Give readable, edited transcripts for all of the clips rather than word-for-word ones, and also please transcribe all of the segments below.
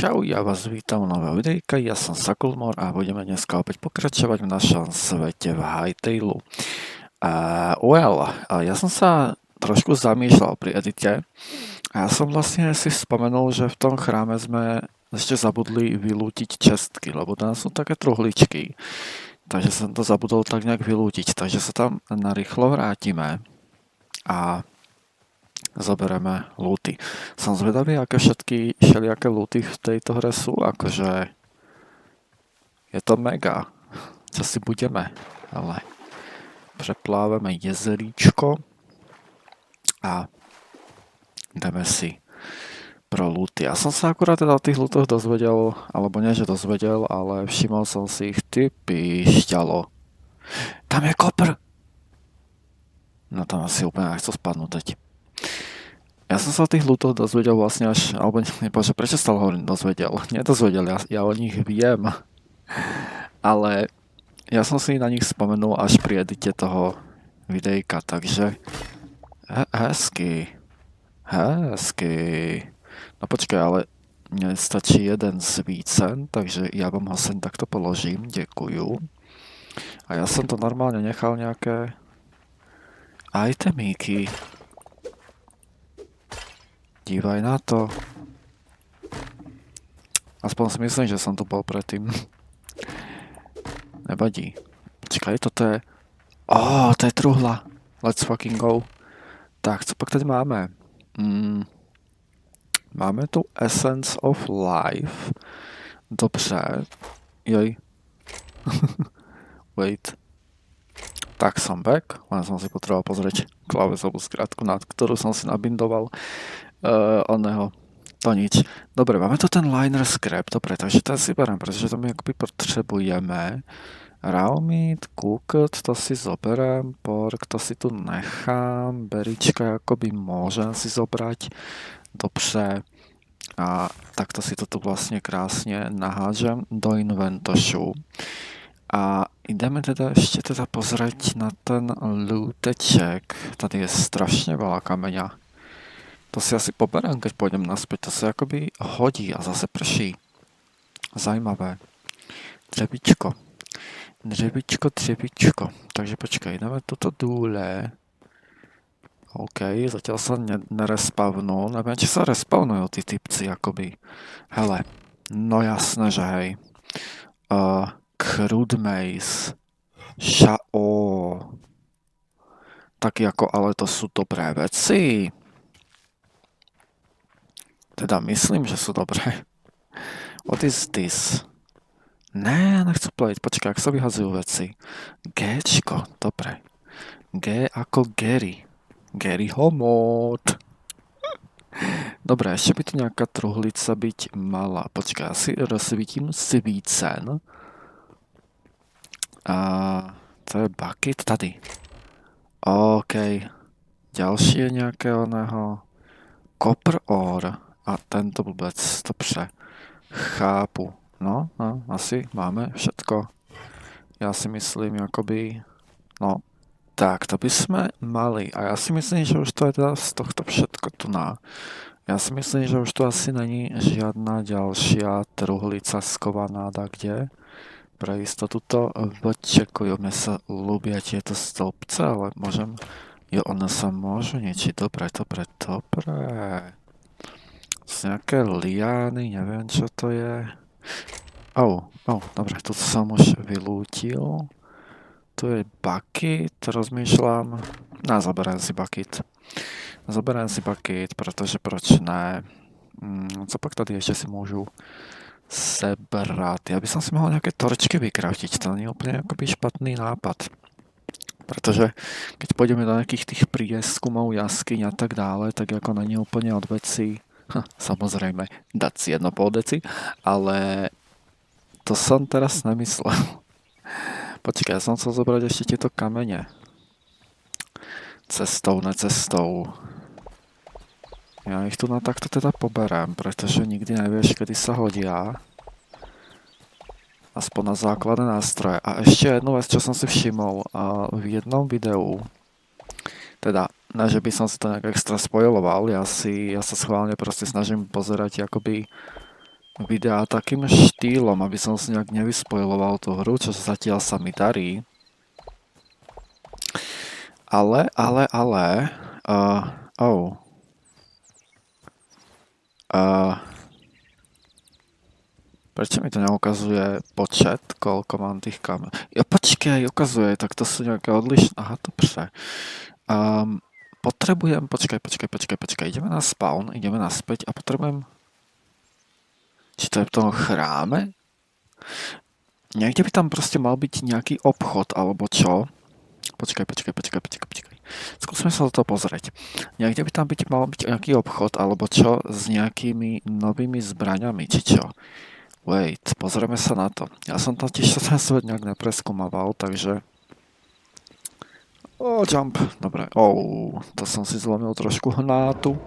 Čau, ja vás vítam u nového videjka, ja som Sakulmor a budeme dneska opäť pokračovať v našom svete v Hytale. Ja som sa trošku zamýšľal pri edite a ja som vlastne si spomenul, že v tom chráme sme ešte zabudli vylútiť čestky, lebo tam sú také truhličky. Takže som to zabudol tak nejak vylútiť, takže sa tam narýchlo vrátime a zoberieme lúty. Som zvedavý, aké všetky všelijaké lúty v tejto hre sú, akože je to mega. Čo si budeme, ale preplávame jezeríčko a ideme si pro lúty. Ja som sa akurát teda o tých lútoch dozvedel, alebo nie, že dozvedel, ale všimol som si ich, ty píšťalo. Tam je kopr! No tam asi úplne nechcel spadnúť teď. Ja som sa o tých lútoch dozvedel vlastne až, alebo bože, prečo stále hovorím dozvedel? Nedozvedel, ja o nich viem. Ale ja som si na nich spomenul až pri edite toho videjka, takže hezky. No počkaj, ale mne stačí jeden svícen, takže ja vám ho sem takto položím, ďakujú. A ja som to normálne nechal nejaké itemíky. Dívaj na to. Aspoň si myslím, že som tu bol predtým. Nevadí. Počkaj, toto je... to je truhla. Let's fucking go. Tak, co pak teď máme? Máme tu Essence of Life. Dobře. Joj. Wait. Tak som back. Len som si potreboval pozrieť klávesovú skratku, nad ktorú som si nabindoval. To nič. Dobre, máme tu ten liner scrap, dobre, takže ten si berem, pretože to my akoby potrebujeme. Raw meat, cooked, to si zoberiem, pork, to si tu nechám, berička akoby môžem si zobrať, dobře. A takto si to tu vlastne krásne nahážem do inventošu. A ideme teda ešte pozrieť na ten looteček. Tady je strašne veľa kameňa. To si asi poberám, keď pôjdem naspäť. To sa akoby hodí a zase prší. Zajímavé. Dřebičko. Takže počkaj, ideme toto dúle. OK, zatiaľ sa nerespavnú. Neviem, či sa respavnujú tí typci, akoby. Hele, no jasné, že hej. Crude maze. Taky ako, ale to sú dobré veci. Teda myslím, že sú dobré. What is this? Ne, nechcú plať. Počkaj, ak sa vyhazujú veci. Gčko, dobre. G ako Gary. Gary Homot. Dobre, ešte by tu nejaká truhlica byť mala. Počkaj, asi rozsvítím svícen. A to je bucket tady. OK. Ďalšie nejaké oného. Copper ore. A tento vôbec, dobře. Chápu. No, asi máme všetko. Ja si myslím, akoby... No, tak, to by sme mali. A ja si myslím, že už to je teda z tohto všetko tu na. Ja si myslím, že už tu asi není žiadna ďalšia truhlica skovaná kde. Pre istotu to vyčekujú. Mne sa ľúbia tieto stĺpce, ale môžem... Jo, one sa môžu niečiť. Dobre. Sú nejaké liány, neviem čo to je. Dobre, tu som už vylútil. Tu je bucket, rozmýšľam. Zoberiem si bucket, pretože proč ne. Co pak tady ešte si môžu sebrať? Ja by som si mohol nejaké torčky vykraftiť, to nie je úplne akoby špatný nápad. Pretože keď pôjdeme do nejakých tých prieskumov, jaskyň a tak dále, tak ako není úplne od veci, samozrejme, dať si 1,5 deci, ale to som teraz nemyslel. Počkaj, ja som chcel zobrať ešte tieto kamene. Necestou. Ja ich tu na takto teda poberám, pretože nikdy nevieš, kedy sa hodia. Aspoň na základné nástroje. A ešte jednu vec, čo som si všimol v jednom videu. Teda, ne, že by som si to nejak extra spoiloval, ja sa schválne proste snažím pozerať akoby videa takým štýlom, aby som si nejak nevyspojiloval tú hru, čo zatiaľ sa mi darí. Ale, oh. Prečo mi to neukazuje počet, koľko mám tých kamer? Ja počkej, ukazuje, tak to sú nejaké odlišné. Aha, dobre. Potrebujem, počkaj, ideme na spawn, ideme naspäť a potrebujem... Či to je v tom chráme? Niekde by tam proste mal byť nejaký obchod, alebo čo? Počkaj. Skúsme sa to pozrieť. Niekde by tam mal byť nejaký obchod, alebo čo, s nejakými novými zbraňami, či čo? Wait, pozrieme sa na to. Ja som totiž ten svet nejak nepreskúmaval, takže... Jump. Dobre. To som si zlomil trošku hnátu.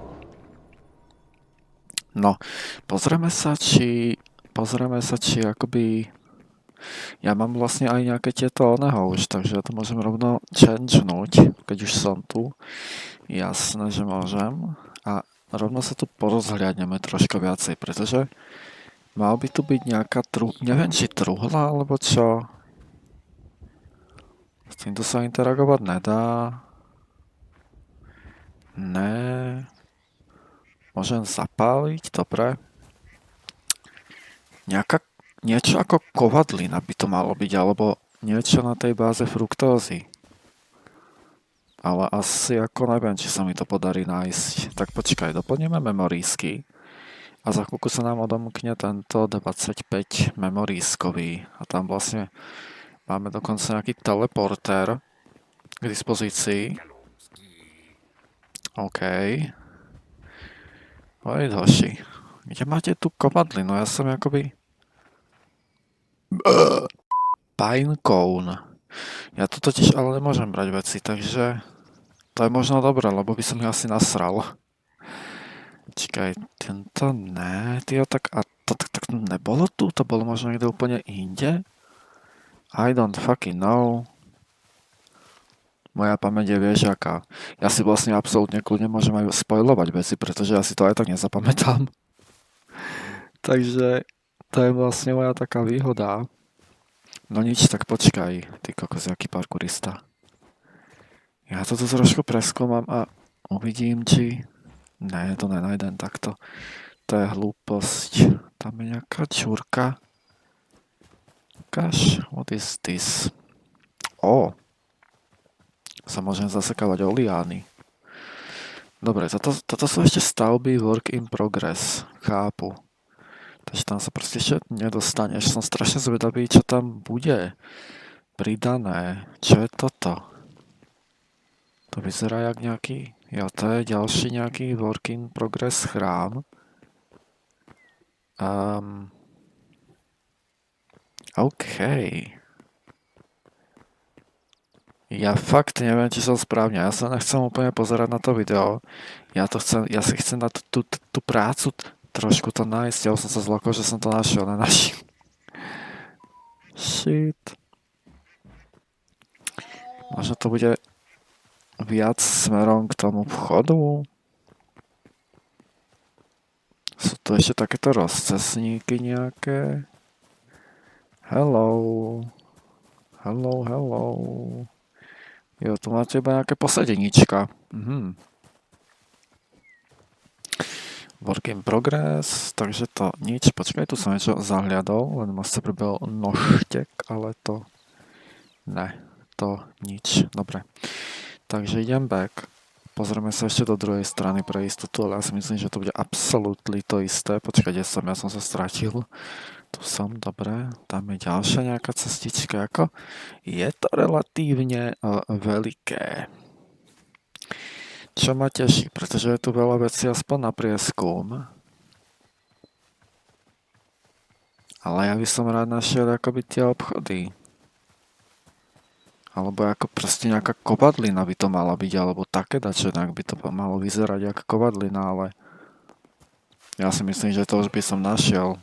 No, pozrieme sa, či akoby... Ja mám vlastne aj nejaké tieto oneho už, takže ja to môžem rovno changenúť, keď už som tu. Jasné, že môžem. A rovno sa tu porozhliadneme trošku viacej, pretože mal by tu byť nejaká neviem, či truhla, alebo čo. S týmto sa interagovať nedá. Ne. Môžem zapáliť, dobre. Niečo ako kovadlina by to malo byť, alebo niečo na tej báze fruktózy. Ale asi ako neviem, či sa mi to podarí nájsť. Tak počkaj, doplníme memorísky. A za chvíľku sa nám odomkne tento 25 memorískový. A tam vlastne máme dokonca nejaký teleportér k dispozícii. OK. Oj, hoši. Kde máte tú kovadlinu? Ja som akoby... Pinecone. Ja tu totiž ale nemôžem brať veci, takže... To je možno dobré, lebo by som ich asi nasral. Čakaj, tento ne, tak nebolo tu? To bolo možno niekde úplne inde? I don't fucking know. Moja pamäť je vieš aká. Ja si vlastne absolútne kľudne môžem aj spoilovať veci, pretože ja si to aj tak nezapamätám. Takže to je vlastne moja taká výhoda. No nič, tak počkaj, ty kokos, jaký parkourista. Ja to tu trošku preskúmam a uvidím, či... Ne, to nenajdem takto. To je hlúposť. Tam je nejaká čúrka. Gosh, what is this? Sa môžem zasekávať o liány. Dobre, toto sú ešte stavby work in progress. Chápu. Takže tam sa proste ešte nedostaneš. Som strašne zvedavý, čo tam bude pridané. Čo je toto? To vyzerá jak nejaký... Jo, to je ďalší nejaký work in progress chrám. OK. Ja fakt neviem, či som správne. Ja sa nechcem úplne pozerať na to video. Ja si chcem na tú prácu trošku to nájsť. Ja som sa zlakol, že som to našiel. Nenašiel. Shit. Možno to bude viac smerom k tomu vchodu. Sú tu ešte takéto rozcesníky nejaké. Hello. Jo, tu máte iba nejaké posedenička. Work in progress, takže to nič. Počkaj, tu som niečo zahliadol, len ma sa pribehol nožtek, ale to... Ne, to nič. Dobre. Takže idem back. Pozrieme sa ešte do druhej strany pre istotu, ale ja si myslím, že to bude absolútne to isté. Počkaj, kde som? Ja som sa stratil. Tu som, dobre. Tam je ďalšia nejaká cestička. Je to relatívne veľké. Čo ma teší, pretože je tu veľa vecí aspoň na prieskum. Ale ja by som rád našiel akoby tie obchody. Alebo ako proste nejaká kovadlina by to mala byť, alebo také dačo, ak by to malo vyzerať ako kovadlina, ale ja si myslím, že to už by som našiel.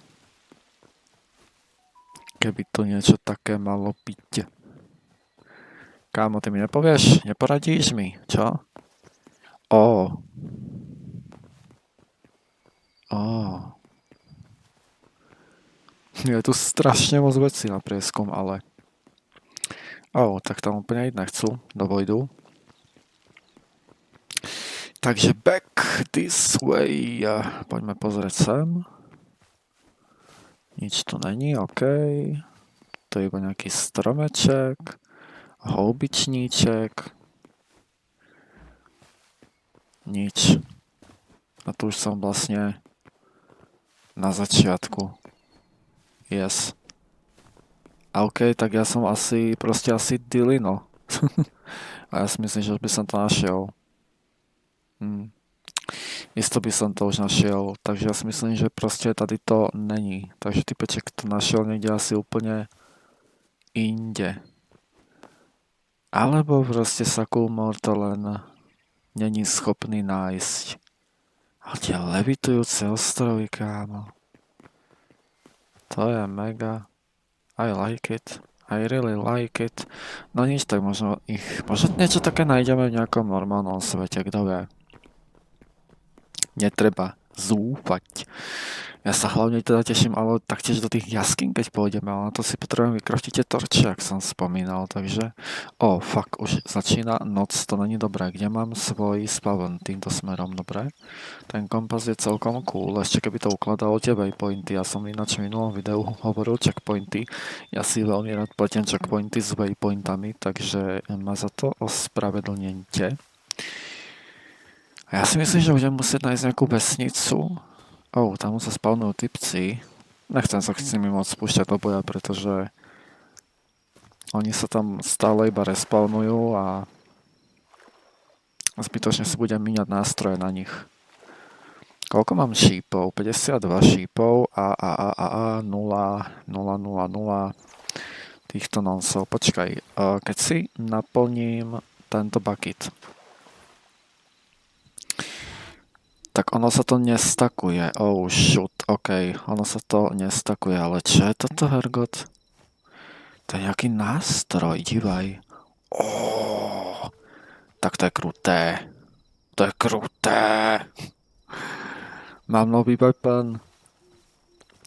Keby to niečo také malo byť. Kámo, ty mi nepovieš? Neporadíš mi? Čo? Je tu strašne moc vecí na prieskum, ale... tak tam úplne ísť nechcú do vojdu. Takže back this way. Poďme pozrieť sem. Nič tu není, OK. To je iba nejaký stromeček. Houbičníček. Nič. A tu už som vlastne na začiatku. Yes. A OK, tak ja som asi Dylino. A ja si myslím, že by som to našiel. Isto by som to už našiel, takže ja si myslím, že proste tady to není. Takže typeček to našiel niekde asi úplne inde. Alebo proste Sakulmor to len není schopný nájsť. Ale tie levitujúce ostrovy, kámo. To je mega. I like it. I really like it. No nič, tak možno niečo také nájdeme v nejakom normálnom svete, kto vie. Netreba zúfať. Ja sa hlavne teda teším, ale taktiež do tých jaskín, keď pôjdeme, ale na to si potrebujem vykraftiť tie torče, ak som spomínal, takže... fuck, už začína noc, to není dobré. Kde mám svoj spawn? Týmto smerom, dobre? Ten kompas je celkom cool, ešte keby to ukladalo tie waypointy, ja som ináč v minulom videu hovoril checkpointy, ja si veľmi rád pletiem checkpointy s waypointami, takže ma za to ospravedlnite. A ja si myslím, že budem musieť nájsť nejakú vesnicu. Tam sa spawnujú typci. Nechcem sa s nimi moc spúšťať do boja, pretože oni sa tam stále iba respawnujú a zbytočne si budem míňať nástroje na nich. Koľko mám šípov? 52 šípov a 0, 0, 0, 0 týchto nonsov. Počkaj, keď si naplním tento bucket, tak ono sa to nestakuje. Shoot, OK, ono sa to nestakuje, ale čo je toto, Hergot? To je nejaký nástroj, divaj. Tak to je kruté. To je kruté. Mám nový weapon.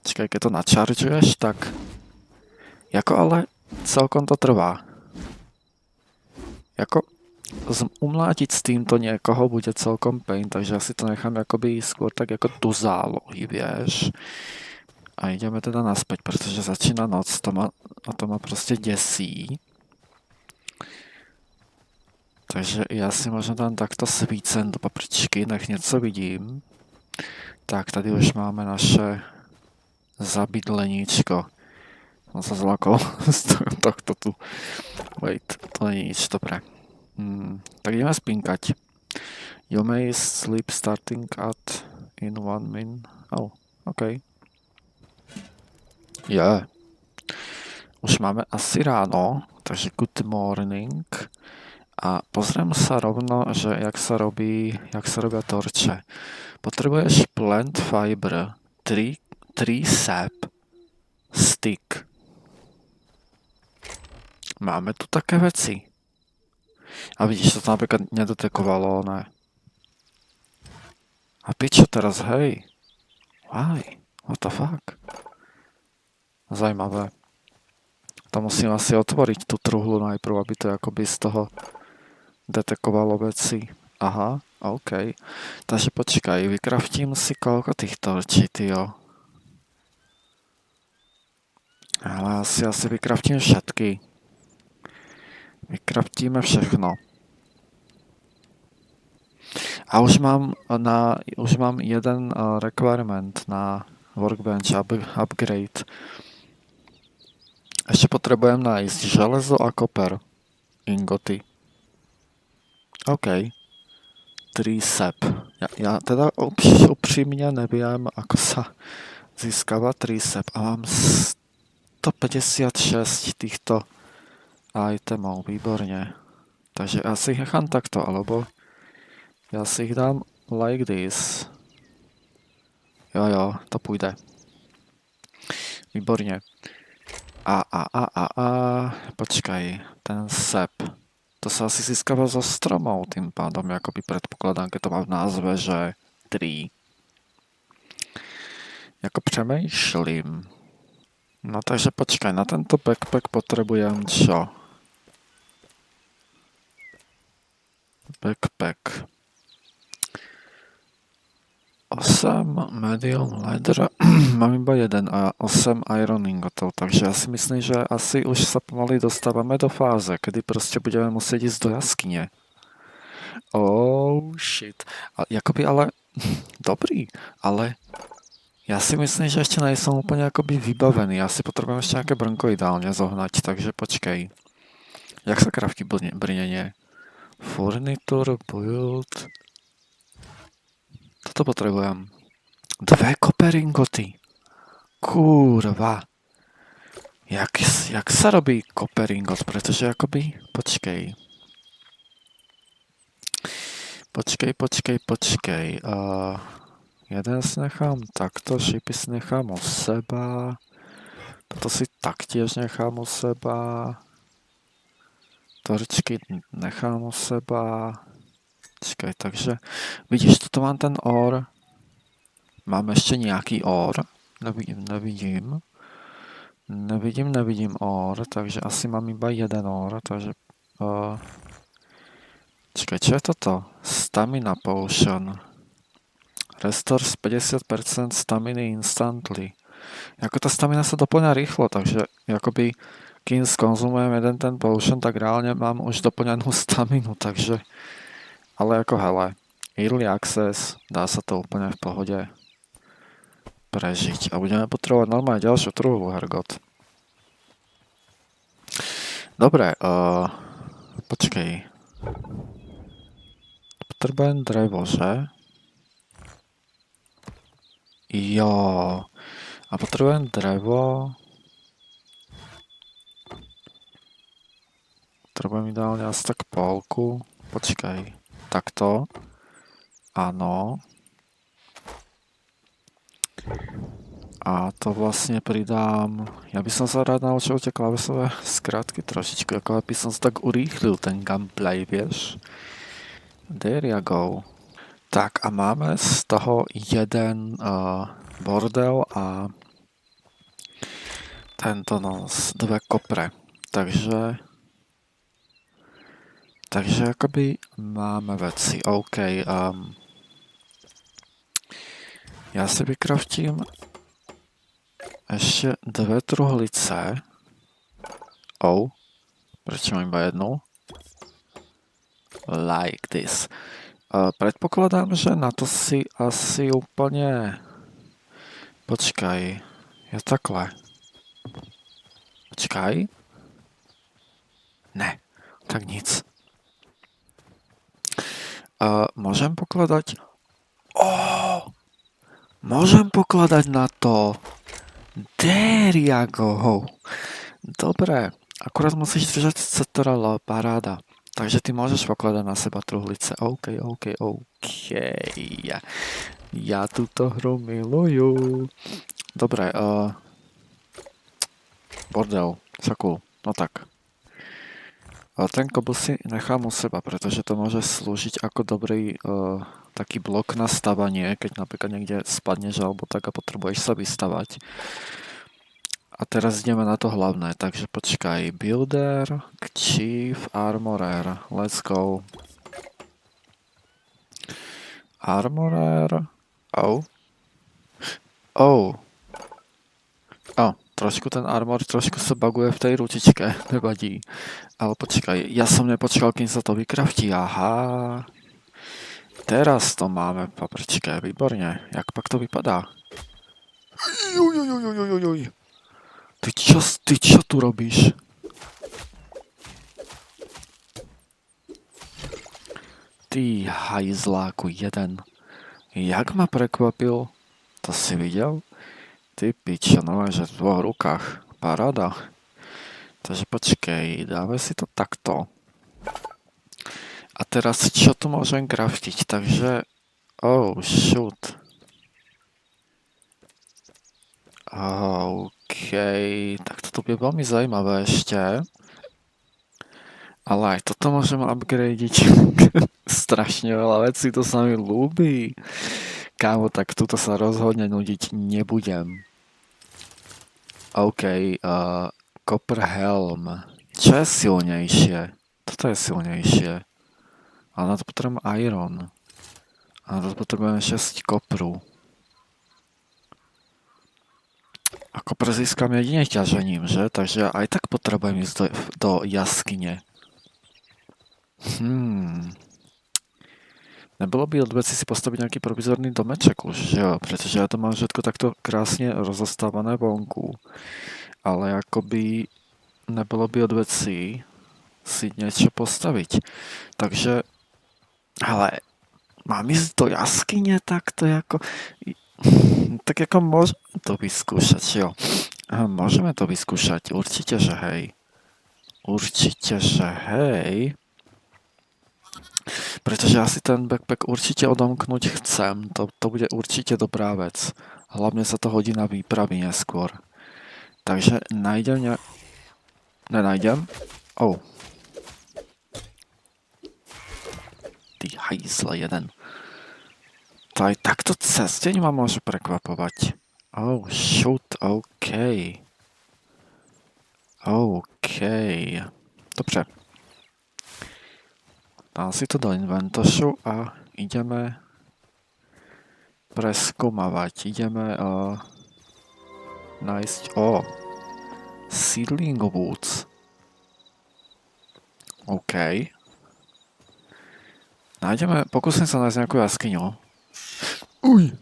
Čakaj, keď to načaržuješ, tak... ale celkom to trvá. Umlátiť s týmto niekoho bude celkom pain, takže ja si to nechám akoby skôr tak ako do zálohy, vieš. A ideme teda naspäť, pretože začína noc, to ma proste desí. Takže ja si možno dám takto svícen do papričky, nech něco vidím. Tak, tady už máme naše zabydleníčko. Som sa zlakol z tohto tu. Wait, to nie je nič, dobré. Tak ideme spinkať. You may sleep starting at in 1 min. OK. Už máme asi ráno, takže good morning. A pozriem sa rovno, že jak sa robia torče. Potrebuješ plant fiber, 3 sap, stick. Máme tu také veci. A vidíš, to napríklad nedetekovalo, ne? A pičo teraz, hej? Why? What the fuck? Zajímavé. To musím asi otvoriť tú truhlu najprv, aby to akoby z toho detekovalo veci. Aha, OK. Takže počkaj, vykraftím si koľko tých torčí, tyjo. Ale asi vykraftím všetky. Vykraftíme všechno. A už mám jeden requirement na workbench upgrade. Ešte potrebujem nájsť železo a koper. Ingoty. OK. 3 sap. Ja teda upřímne neviem, ako sa získava 3 sap. A mám 156 týchto itemov, výborne. Takže ja si ich nechám takto, alebo ja si ich dám like this. Jo, to pôjde. Výborne. Počkaj, ten sap. To sa asi získava zo stromov, tým pádom, akoby predpokladám, keď to má v názve, že 3. Přemýšlím. No takže počkaj, na tento backpack potrebujem čo? Backpack. 8 medium leather, mám iba jeden a 8 iron ingotov, takže ja si myslím, že asi už sa pomaly dostávame do fáze, kedy proste budeme musieť ísť do jaskyne. Oh shit. Jakoby ale, dobrý, ale ja si myslím, že ešte nejsem úplne akoby vybavený, ja si potrebujem ešte nejaké brnko ideálne zohnať, takže počkej. Jak sa kraftí brnenie? Furniture, build... Toto potrebujem. 2 copper ingoty. Kurva. Jak sa robí copper ingot? Pretože akoby... Počkej. Jeden si nechám takto, šípy si nechám u seba. Toto si taktiež nechám u seba. Torčky nechám u seba. Počkaj, takže... Vidíš, tuto mám ten or. Mám ešte nejaký or. Nevidím or, takže asi mám iba jeden or, takže... Čakaj, čo je toto? Stamina potion. Restores 50% staminy instantly. Jako tá stamina sa doplňa rýchlo, takže akoby kým skonzumujem jeden ten potion, tak reálne mám už doplňanú staminu, takže... Ale ako hele, early access, dá sa to úplne v pohode prežiť. A budeme potrebovať normálne ďalšiu truhlu, hergot. Dobre, počkej. Potrebujem drevo, že? Jo. A potrebujem drevo. Potrebujem ideálne asi tak polku. Počkaj. Takto. Áno. A to vlastne pridám... Ja by som sa rád naučil tie klávesové skratky trošičku, ako by som sa tak urýchlil ten gameplay, vieš. There you go. Tak a máme z toho jeden bordel a tento nos, 2 kopre. Takže akoby máme veci. OK. Ja si vykraftím ešte 2 truhlice. Prečo mám iba jednu? Like this. Predpokladám, že na to si asi úplne... Počkaj. Je takhle. Počkaj. Ne. Tak nic. Môžem pokladať... Môžem pokladať na to. There you go. Dobre. Akurát musíš držať CTRL, paráda. Takže ty môžeš pokladať na seba truhlice. OK. Ja túto hru milujú. Dobre, bordel, sakul, no tak. Ten kobl si nechám u seba, pretože to môže slúžiť ako dobrý taký blok na stavanie, keď napríklad niekde spadneš alebo tak a potrebuješ sa vystavať. A teraz ideme na to hlavné, takže počkaj. Builder, Chief, Armorer, let's go. Armorer, trošku ten armor, trošku sa buguje v tej ručičke, nevadí. Ale počkaj, ja som nepočkal, kým sa to vykraftí, aha. Teraz to máme, paprčke, výborne. Jak pak to vypadá? Juj. Ty čo tu robíš? Ty hajzláku jeden. Jak ma prekvapil? To si videl? Ty pičo, no že v 2 rukách. Paráda. Takže počkej, dáme si to takto. A teraz čo tu môžem craftiť? Takže... shoot. OK, tak toto bude veľmi zaujímavé ešte. Ale aj toto môžem upgradeiť. Strašne veľa vecí, to sa mi ľúbi. Kámo, tak tuto sa rozhodne nudiť nebudem. OK, Copper Helm. Čo je silnejšie? Toto je silnejšie. Ale na to potrebujem Iron. A na to potrebujeme 6 kopru. A kopr získam jedine ťažením, že? Takže aj tak potrebujem ísť do jaskyne. Nebolo by od veci si postaviť nejaký provizorný domeček už, že jo? Pretože ja to mám všetko takto krásne rozostávané vonku. Ale akoby nebolo by od veci si niečo postaviť. Takže, ale mám ísť do jaskyne takto ako... Tak ako môžeme to vyskúšať, jo? Môžeme to vyskúšať, určite, že hej. Určite, že hej. Pretože ja si ten backpack určite odomknúť chcem. To bude určite dobrá vec. Hlavne sa to hodí na výpravy neskôr. Takže nájdem Nenájdem? Oh. Ty hajzle jeden. To aj takto cez deň ma môže prekvapovať. Oh, shoot, OK. OK. Dobre. Dám si to do inventošu a ideme preskúmavať. Ideme nájsť... Seedling Woods. OK. Pokúsim sa nájsť nejakú jaskyňu. Uj!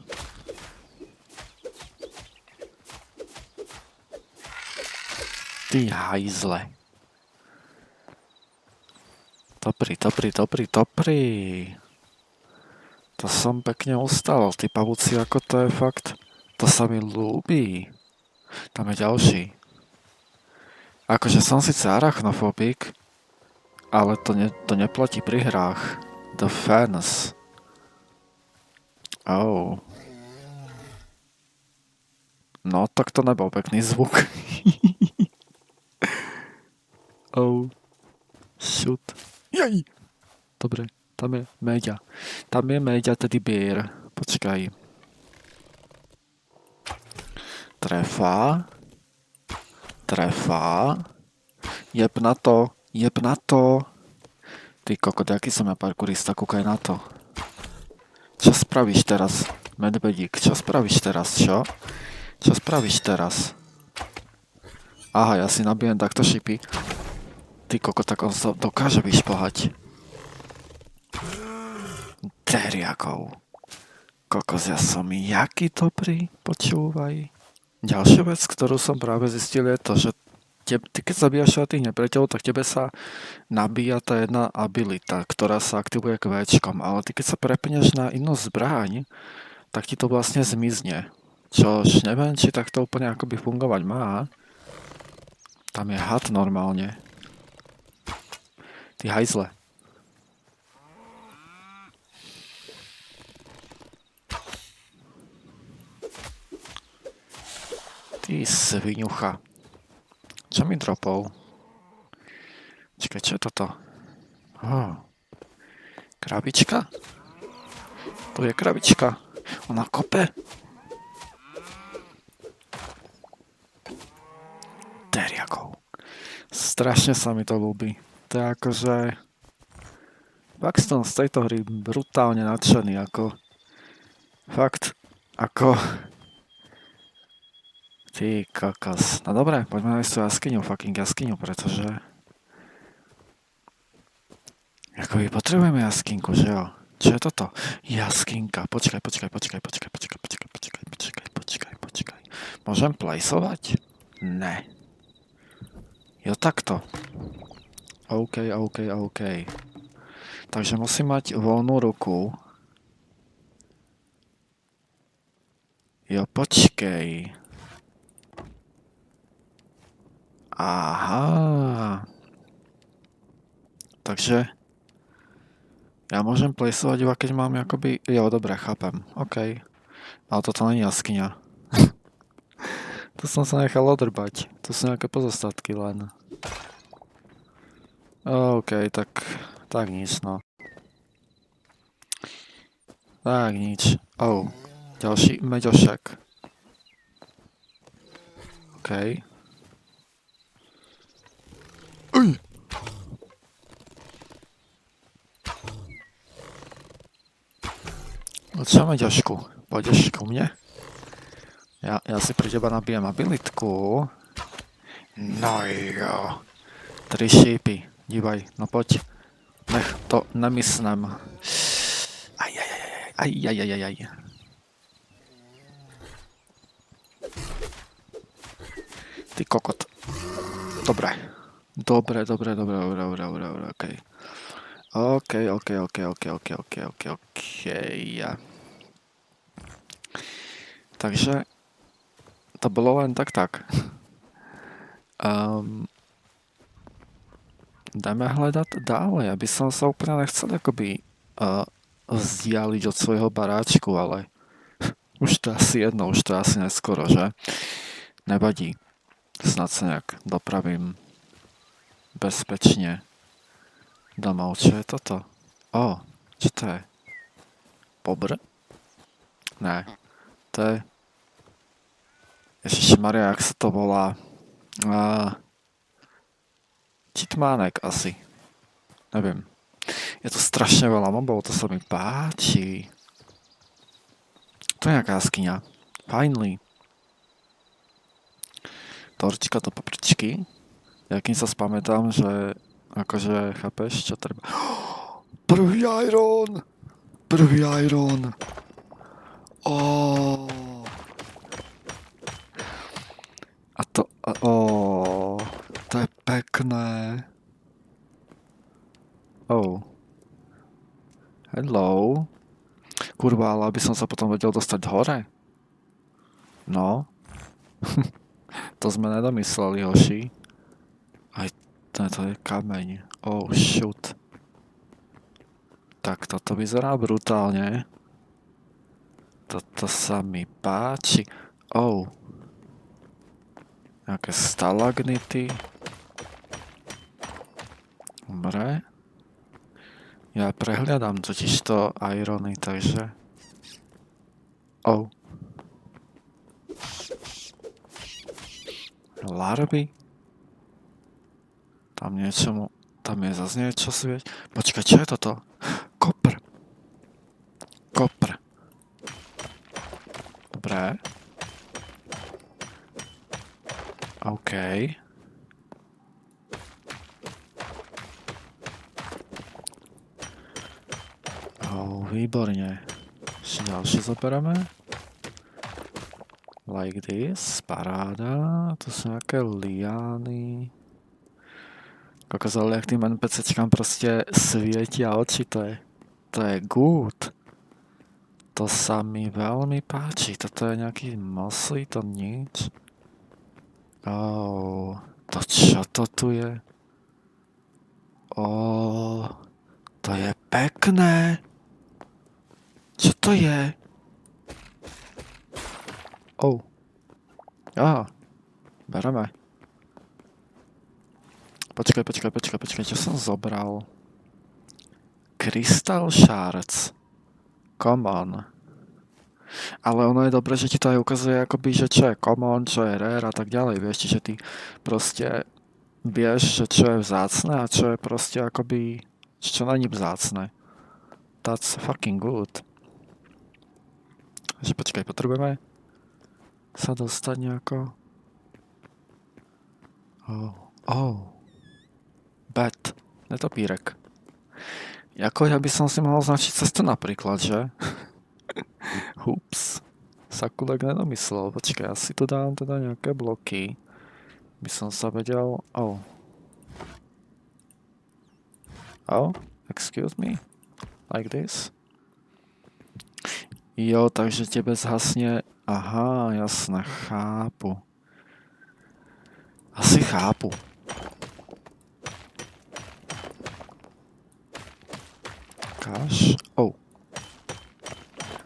Ty hajzle. Dobrý. To som pekne ustal. Tí pavúci, ako to je fakt... To sa mi ľúbi. Tam je ďalší. Akože som síce arachnofobik, ale to neplatí pri hrách. The fans. Oh. No, tak to nebol pekný zvuk. Oh. Shoot. Jej! Dobre, tam je Méďa. Tam je Méďa, tedy Bear. Počkaj. Trefa. Jeb na to. Ty kokot, aký som ja parkourista, kúkaj na to. Čo spravíš teraz, medvedík? Čo spravíš teraz? Aha, ja si nabijem takto šipy. Ty kokot, tak on sa dokáže vyšplhať. Teriakov. Kokos, ja som jaký dobrý, počúvaj. Ďalšia vec, ktorú som práve zistil, je to, že ty keď zabíjaš tých nepriateľov, tak tebe sa nabíja tá jedna abilita, ktorá sa aktivuje kvéčkom, ale ty keď sa prepneš na inú zbraň, tak ti to vlastne zmizne. Čož neviem, či takto úplne akoby fungovať má. Tam je had normálne. Ty hajzle. Ty sviňucha. Čo mi dropol? Čakaj, čo je toto? Krabička? Tu je krabička. Ona kope. Teriakov. Strašne sa mi to ľúbi. To je akože... Fakt som z tejto hry brutálne nadšený, ako... Fakt, ako... Ty kokos. No dobré, poďme nájsť tú jaskyňu, fucking jaskyňu, pretože... Akoby potrebujeme jaskynku, že jo? Čo je toto? Jaskynka. Počkaj. Môžem plejsovať? Ne. Jo, takto. OK. Takže musím mať voľnú ruku. Jo, počkej. Aha. Takže ja môžem plesovať iba keď mám akoby... Jo, dobre, chápem. OK. Ale toto nie je jaskyňa. To som sa nechal odrbať. To sú nejaké pozostatky len. OK, tak nič, no. Tak nič. Ďalší meďošek. OK. Uj! No čo, Meďošku? Pôjdeš ku mne? Ja si pri teba nabijem abilitku. No jo. 3 šípy. Dívaj, no poď. Nech to nemysnem. Aj. Ty kokot. Dobre, okej. Okej. Takže to bolo len tak. Dáme hľadať dále. Ja by som sa úplne nechcel akoby vzdialiť od svojho baráčku, ale už to asi jedno, už to asi neskoro, že? Nevadí. Snad sa nejak dopravím bezpečne domov. Čo je toto? Čo to je? Bobr? Ne. To je... Ježišmaria, jak sa to volá? Čitmánek asi. Neviem. Je to strašne veľa mobov, to sa mi páči. To je nejaká jaskyňa. Finally. Torčka do papričky. Ja kým sa spamätám, že akože, chápeš, čo treba... Prvý iron! A to... to je pekné. Hello. Kurva, ale aby som sa potom vedel dostať hore? No. To sme nedomysleli, hoši. Aj to je kameň. Shoot. Tak toto vyzerá brutálne. Toto sa mi páči. Nejaké stalagnity. Dobre. Ja prehľadám totižto irony, takže... Larvy? Tam je zase niečo svieť. Počkaj, čo je toto? Kopr. Dobre. OK. Výborne. Ešte ďalšie zoberieme. Like this. Paráda. Tu sú nejaké liány. Kokosali, jak tým NPCčkám proste svietia oči. To je good. To sa mi veľmi páči. Toto je nejaký mosly, to nič. To čo to tu je? To je pekné. Čo to je? Bereme. Počkaj, čo som zobral? Crystal Shards. Come on. Ale ono je dobré, že ti to aj ukazuje akoby, že čo je common, čo je rare a tak ďalej, vieš, že ty proste vieš, že čo je vzácne a čo je proste akoby, čo není vzácne. That's fucking good. Že počkaj, potrebujeme sa dostať nejako... Bet. Netopírek. Jako ja by som si mohol značiť cestu napríklad, že? Hups. Sakulek nedomyslel. Počkaj, ja si tu dám teda nejaké bloky. By som sa vedel... Excuse me? Like this? Jo, takže tebe zhasne... Aha, jasné, chápu. Asi chápu. Kaš?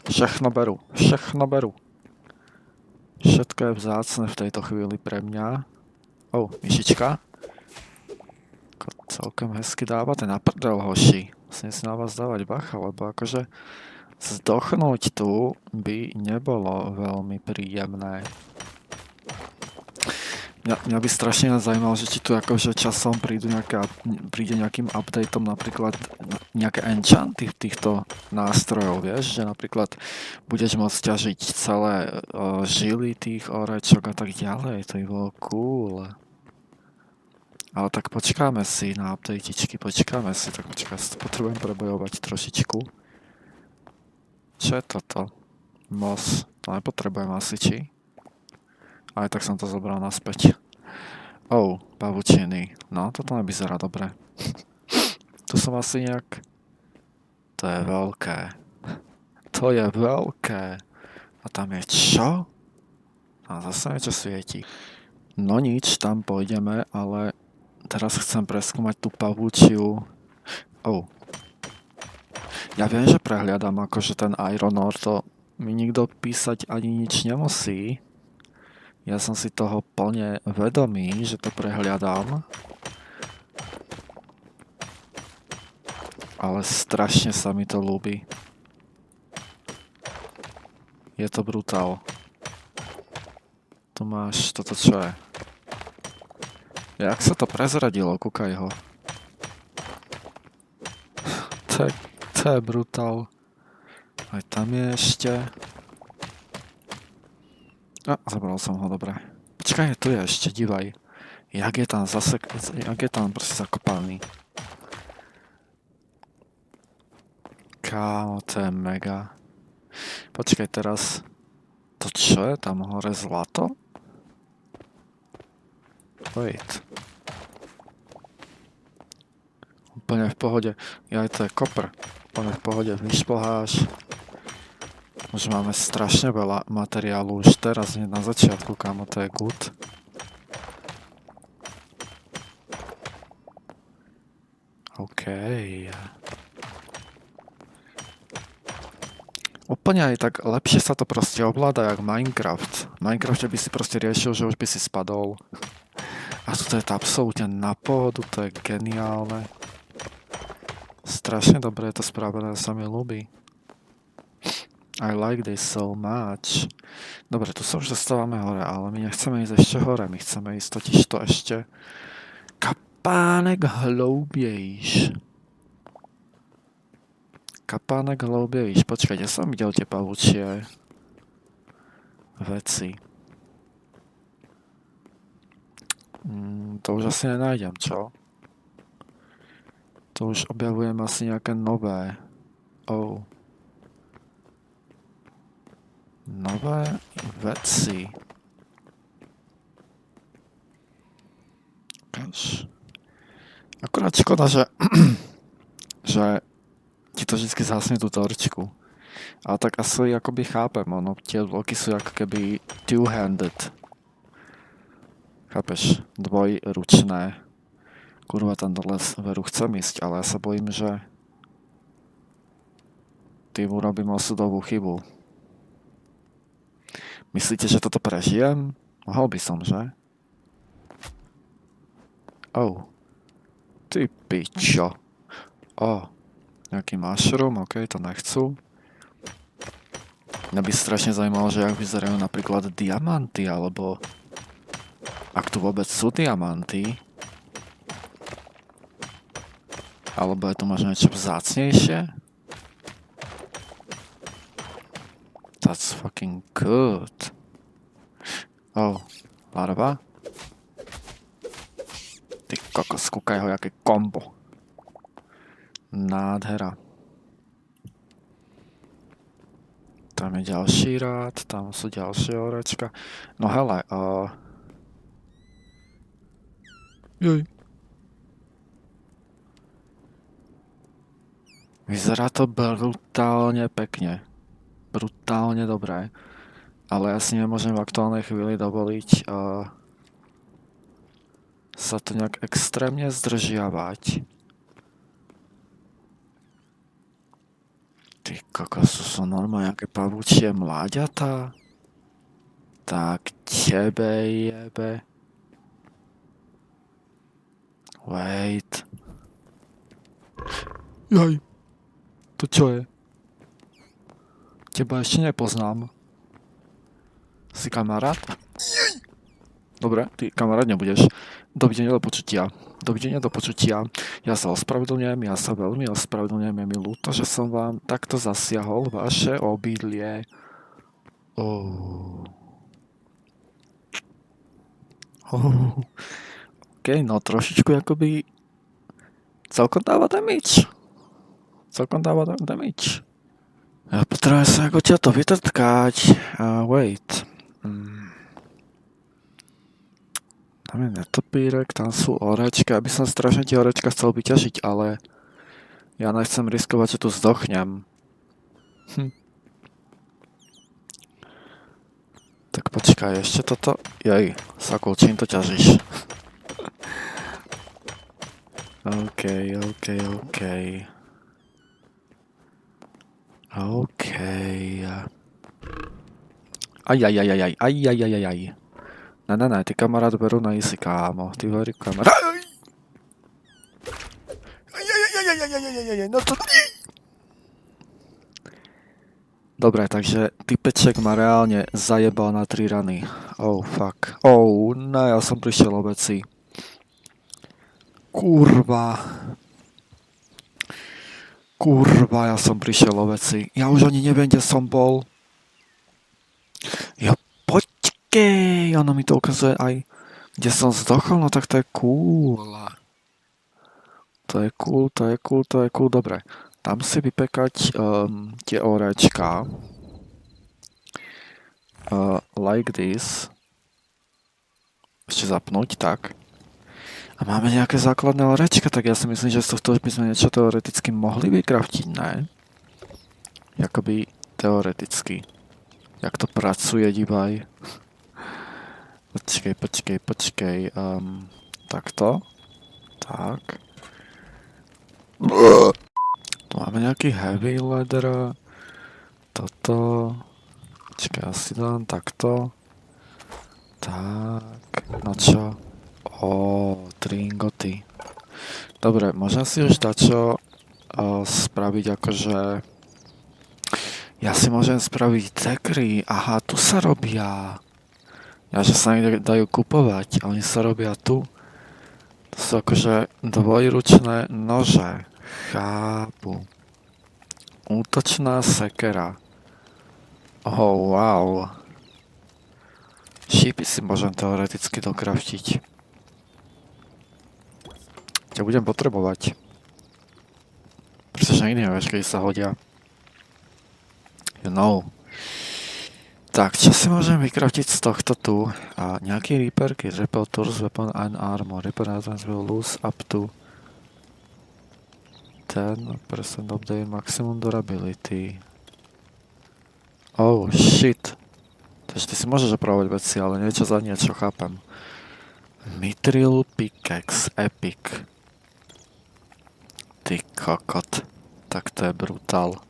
Všechno beru. Všetko je vzácne v tejto chvíli pre mňa. Myšička. Celkem hezky dávate na prdel, hoši. Musím si na vás dávať bacha, lebo akože zdochnúť tu by nebolo veľmi príjemné. Mňa by strašne zajímalo, že či tu akože časom príde nejakým updateom napríklad nejaké enchanty týchto nástrojov, vieš, že napríklad budeš môcť ťažiť celé žily tých orečok a tak ďalej, to by bolo cool. Ale tak počkáme si na updatečky, tak potrebujem prebojovať trošičku. Čo je toto? Moss, to nepotrebujem asi, či? Aj tak som to zobral naspäť. Pavučiny. No, toto nevyzerá dobre. Tu som asi nejak... To je veľké. To je veľké. A tam je čo? A zase niečo svieti. No nič, tam pôjdeme, ale teraz chcem preskúmať tú pavúčiu. Ja viem, že prehliadam akože ten Iron Ore, to mi nikto písať ani nič nemusí. Ja som si toho plne vedomý, že to prehliadam. Ale strašne sa mi to ľúbi. Je to brutál. Tu máš toto čo je? Jak sa to prezradilo, kúkaj ho. To je brutál. Aj tam je ešte. Zabral som ho, dobre. Počkaj, tu je ešte, divaj. Jak je tam proste zakopaný. Kámo, to je mega. Počkaj teraz. To čo je tam hore, zlato? Wait. Úplne v pohode. Aj to je kopr. Úplne v pohode, vyšplháš. Už máme strašne veľa materiálu už teraz, hneď na začiatku, kámo, to je good. OK. Úplne aj tak lepšie sa to proste ovláda jak Minecraft. V Minecrafte by si proste riešil, že už by si spadol. A toto je to absolútne na pohodu, to je geniálne. Strašne dobre je to spravené, sa mi ľúbi. I like this so much. Dobre, tu sa už dostávame hore, ale my nechceme ísť ešte hore, my chceme ísť totižto ešte kapánek hloubějš. Kapánek hloubějš. Počkaj, ja som videl tie pavúčie veci. To už asi nenájdem, čo? To už objavujem asi nejaké nové. Nové veci. Akurát škoda, že že ti to vždycky zhasne tú torčku. Ale tak asi akoby chápem, ono, tie bloky sú ako keby two-handed. Chápeš? Dvojručné. Kurva, tam dole veru chcem ísť, ale ja sa bojím, že tým urobím osudovú chybu. Myslíte, že toto prežijem? Mohol by som, že? Ty pičo. Nejaký mushroom, ok, to nechcú. Mňa by strašne zaujímalo, že jak vyzerajú napríklad diamanty, alebo ak tu vôbec sú diamanty. Alebo je tu možno niečo vzácnejšie? That's fucking good. Larva? Ty kokos, kúkaj ho, jaké kombo. Nádhera. Tam je ďalší rád, tam sú ďalšie orečka. No hele, Vyzerá to brutálne pekne. Brutálne dobré. Ale ja si nemôžem v aktuálnej chvíli dovoliť sa to nejak extrémne zdržiavať. Ty kokos, sú normálne nejaké pavúčie mláďatá? Tak tebe jebe. Wait. Jaj. To čo je? Teba ešte nepoznám. Si kamarát? Dobre, ty kamarát nebudeš. Dovidenia do počutia. Dovidenia do počutia. Ja sa ospravedlňujem, ja sa veľmi ospravedlňujem, je mi ľúto, že som vám takto zasiahol vaše obydlie. Oh. Oh. OK, no trošičku akoby celkom dáva damage. Celkom dáva damage. Ja potrebujem sa ako ťa to vytrtkať. Wait. Tam je netopírek, tam sú orečka. Aby som strašne tie orečka chcel vyťažiť, ale ja nechcem riskovať, že tu zdochnem. Tak počkaj, ešte toto. Jej, Sakul, čím to ťažíš? OK. Aj. Ne, ty kamarát beru na easy, kámo. Ty hovorí kamarát. No to nie. Dobre, takže typeček ma reálne zajebal na 3 rany. Oh, fuck. Oh, ne, ja som prišiel o veci. Kurva, ja som prišiel o veci. Ja už ani neviem, kde som bol. Jo, počkej, ono mi to ukazuje aj, kde som zdochol, no tak to je cool. To je cool, dobre. Dám si vypekať tie orečka. Like this. Ešte zapnúť, tak. A máme nejaké základné orečka, tak ja si myslím, že z tohto by sme niečo teoreticky mohli vykraftiť, ne? Jakoby teoreticky. Jak to pracuje, divaj. Počkej. Takto. Tak. Tu máme nejaký heavy leather. Toto. Počkaj, asi dám takto. Tak. Na čo? Tringoty. Dobre, môžem si už dačo spraviť akože... Ja si môžem spraviť dekry. Aha, tu sa robia. Ja, že sa niekde dajú kupovať. Oni sa robia tu. To sú akože dvojručné nože. Chápu. Útočná sekera. Oh, wow. Šípy si môžem teoreticky dokraftiť. Ťa budem potrebovať. Pretože iný nevieš, kedy sa hodia. You know. Tak, čo si môžem vykraftiť z tohto tu? Nejaký repair kit, repel tools, weapon and armor. Repair items will lose up to 10% of their maximum durability. Oh, shit. Takže ty si môžeš opravovať veci, ale niečo za niečo, chápem. Mithril pickaxe, epic. Ty kokot. Tak to je brutál.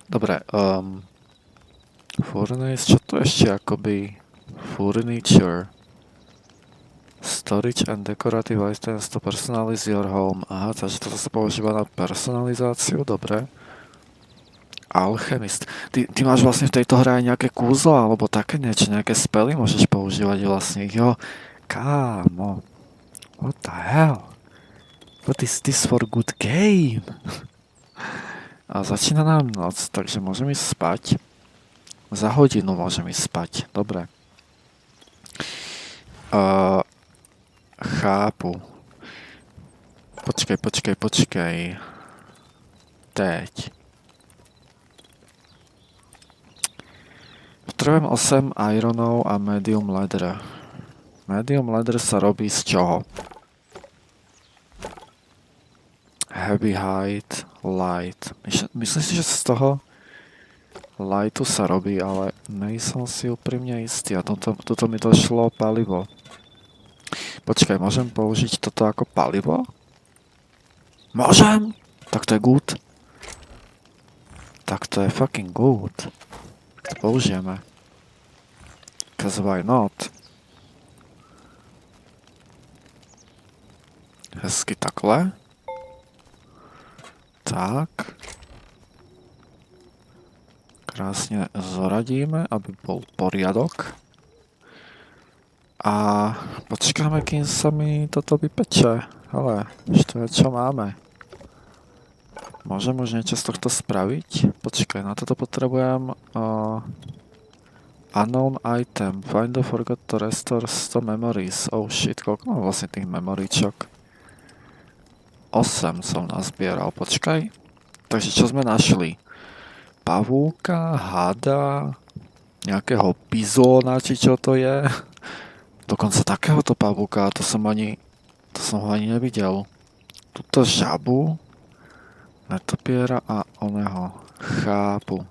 Dobre, furnace, čo to ešte akoby? Furniture. Storage and decorative items to personalize your home. Aha, takže toto sa používa na personalizáciu, dobre. Alchemist. Ty máš vlastne v tejto hre aj nejaké kúzla, alebo také niečo, nejaké spely môžeš používať vlastne. Jo, kámo. What the hell? What is this for good game? A začína nám noc, takže môžem ísť spať. Za hodinu môžem ísť spať, dobre. Chápu. Počkej. Teď. Potrebujem 8 ironov a medium leather. Medium leather sa robí z čoho? Heavy hide, light. Myslím si, že z toho lightu sa robí, ale nejsom si úprimne istý a toto mi došlo palivo. Počkaj, môžem použiť toto ako palivo? Môžem? Tak to je good. Tak to je fucking good. To použijeme. Cause why not? Hezky takhle. Tak. Krásne zoradíme, aby bol poriadok. A počkáme, kým sa mi toto vypeče. Ale, to je, čo máme. Môžem už niečo z tohto spraviť? Počkaj, na toto potrebujem unknown item. Find the forgot to restore 100 memories. Oh shit, koľko mám vlastne tých memoríčok? 8 som nazbieral, počkaj. Takže čo sme našli? Pavúka, hada, nejakého bizóna, či čo to je. Dokonca takéhoto pavúka, to som ho ani nevidel. Tuto žabu, netopiera a oného. Chápu.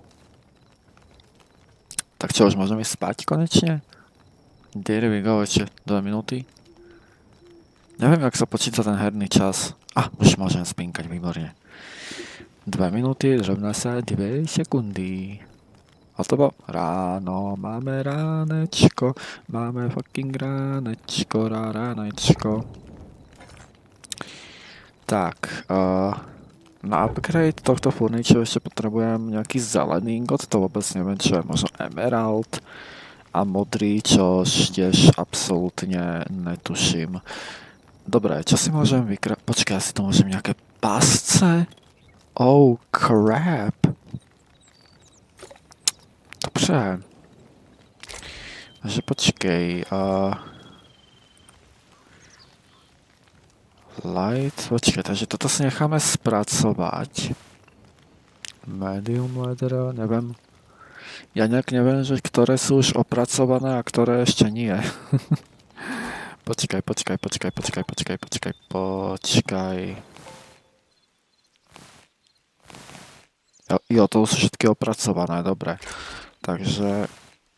Tak čo, už môžeme ísť spať konečne? There we go, ešte 2 minúty. Neviem, jak sa počíta ten herný čas. Už môžem spinkať, výborne. 2 minúty, rovná sa 2 sekundy. Hotovo? Ráno, máme ránečko, máme fucking ránečko. Tak, na upgrade tohto furniču ešte potrebujem nejaký zelený ingot, to vôbec neviem čo je, možno emerald a modrý, čo tiež absolútne netuším. Dobre, čo si môžem počkaj, ja si to môžem nejaké pasce? Oh crap. Dobre. Takže počkej, light, počkaj, takže toto si necháme spracovať. Medium leather, neviem. Ja nejak neviem, že ktoré sú už opracované a ktoré ešte nie. Počkaj. Jo, to sú všetky opracované, dobre. Takže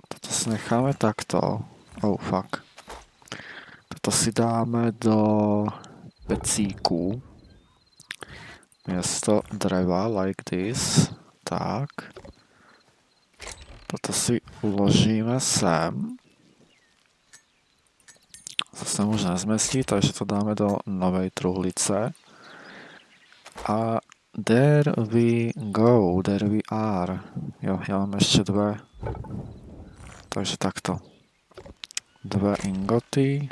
toto si necháme takto. Oh fuck. Toto si dáme do pecíku. Miesto dreva, like this. Tak. Toto si uložíme sem. To sa už nezmestí, takže to dáme do novej truhlice. A there we go, there we are. Jo, ja mám ešte 2. Takže takto. 2 ingoty.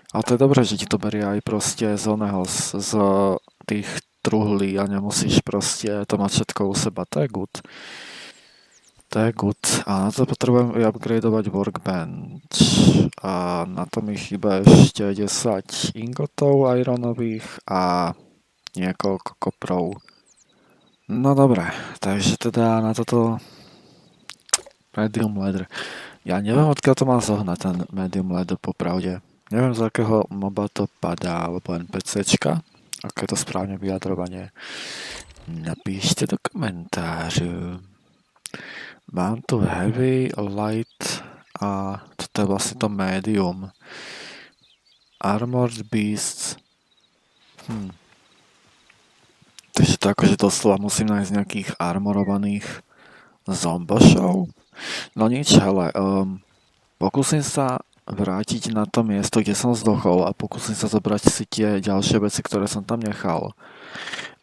Ale to je dobré, že ti to berie aj proste z tých truhlí a nemusíš proste to mať všetko u seba. To je good. A na to potrebujem upgradeovať workbench. A na to mi chýba ešte 10 ingotov ironových a niekoľko koprov. No dobre, takže teda na toto medium leather. Ja neviem, odkiaľ to mám zohnať, ten medium leather, popravde. Neviem, z akého moba to padá, alebo NPCčka. Aké je to správne vyjadrovanie. Napíšte do komentářu. Mám tu heavy, light a toto je vlastne to medium. Armored beasts. Takže to akože doslova musím nájsť nejakých armorovaných zombošov. No nič, hele, pokúsim sa vrátiť na to miesto, kde som zdochol a pokúsim sa zobrať si tie ďalšie veci, ktoré som tam nechal.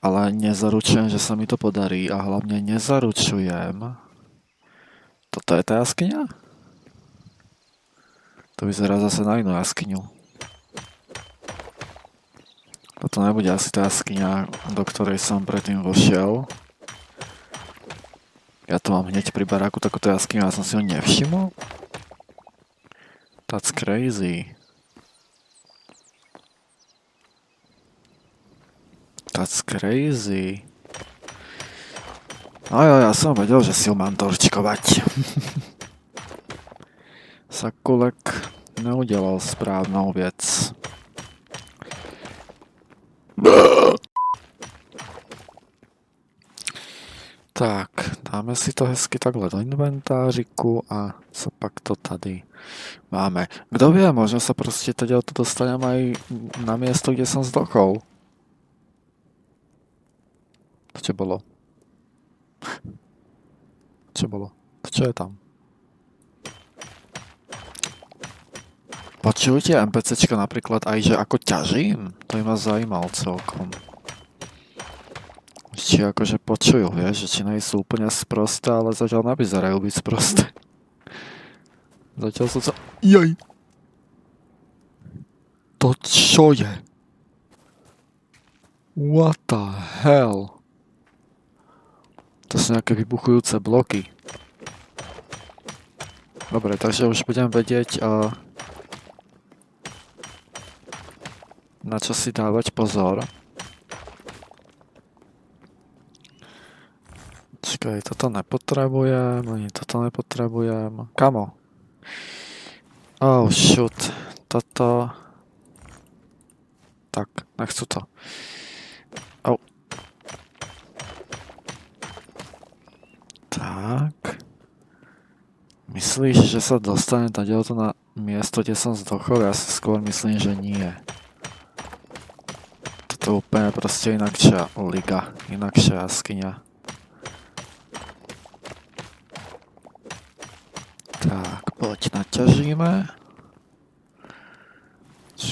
Ale nezaručujem, že sa mi to podarí a hlavne nezaručujem. Toto je tá jaskyňa? To vyzerá zase na inú jaskyňu. Toto nebude asi tá jaskyňa, do ktorej som predtým vošiel. Ja to mám hneď pri baráku takúto jaskyňu, ja som si ho nevšimol. That's crazy. No jo, ja som vedel, že si ho mám dorčkovať. Sakulek neudelal správnou vec. Tak, dáme si to hezky takhle do inventářiku a co pak to tady máme. Kto vie, možno sa proste teda dostanem aj na miesto, kde som zdochol. To čo bolo? Čo je tam? Počujete NPCčka napríklad aj, že ako ťažím? To by ma zajímal celkom. Či akože počujú, vieš, že či nejsú úplne sprosté, ale zatiaľ nevyzerajú byť sprosté. Zatiaľ som sa... Jaj! To čo je? What the hell? To sú nejaké vybuchujúce bloky. Dobre, takže už budem vedieť, na čo si dávať pozor. Čakaj, toto nepotrebujem, ani toto nepotrebujem. Kamo? Oh, shoot. Toto... Tak, nechcú to. Oh. Tak. Myslíš, že sa dostane tadeľto na miesto, kde som zdochol? Ja si skôr myslím, že nie. Toto je úplne proste inakšia liga, inakšia jaskyňa. Tak, poď naťažíme.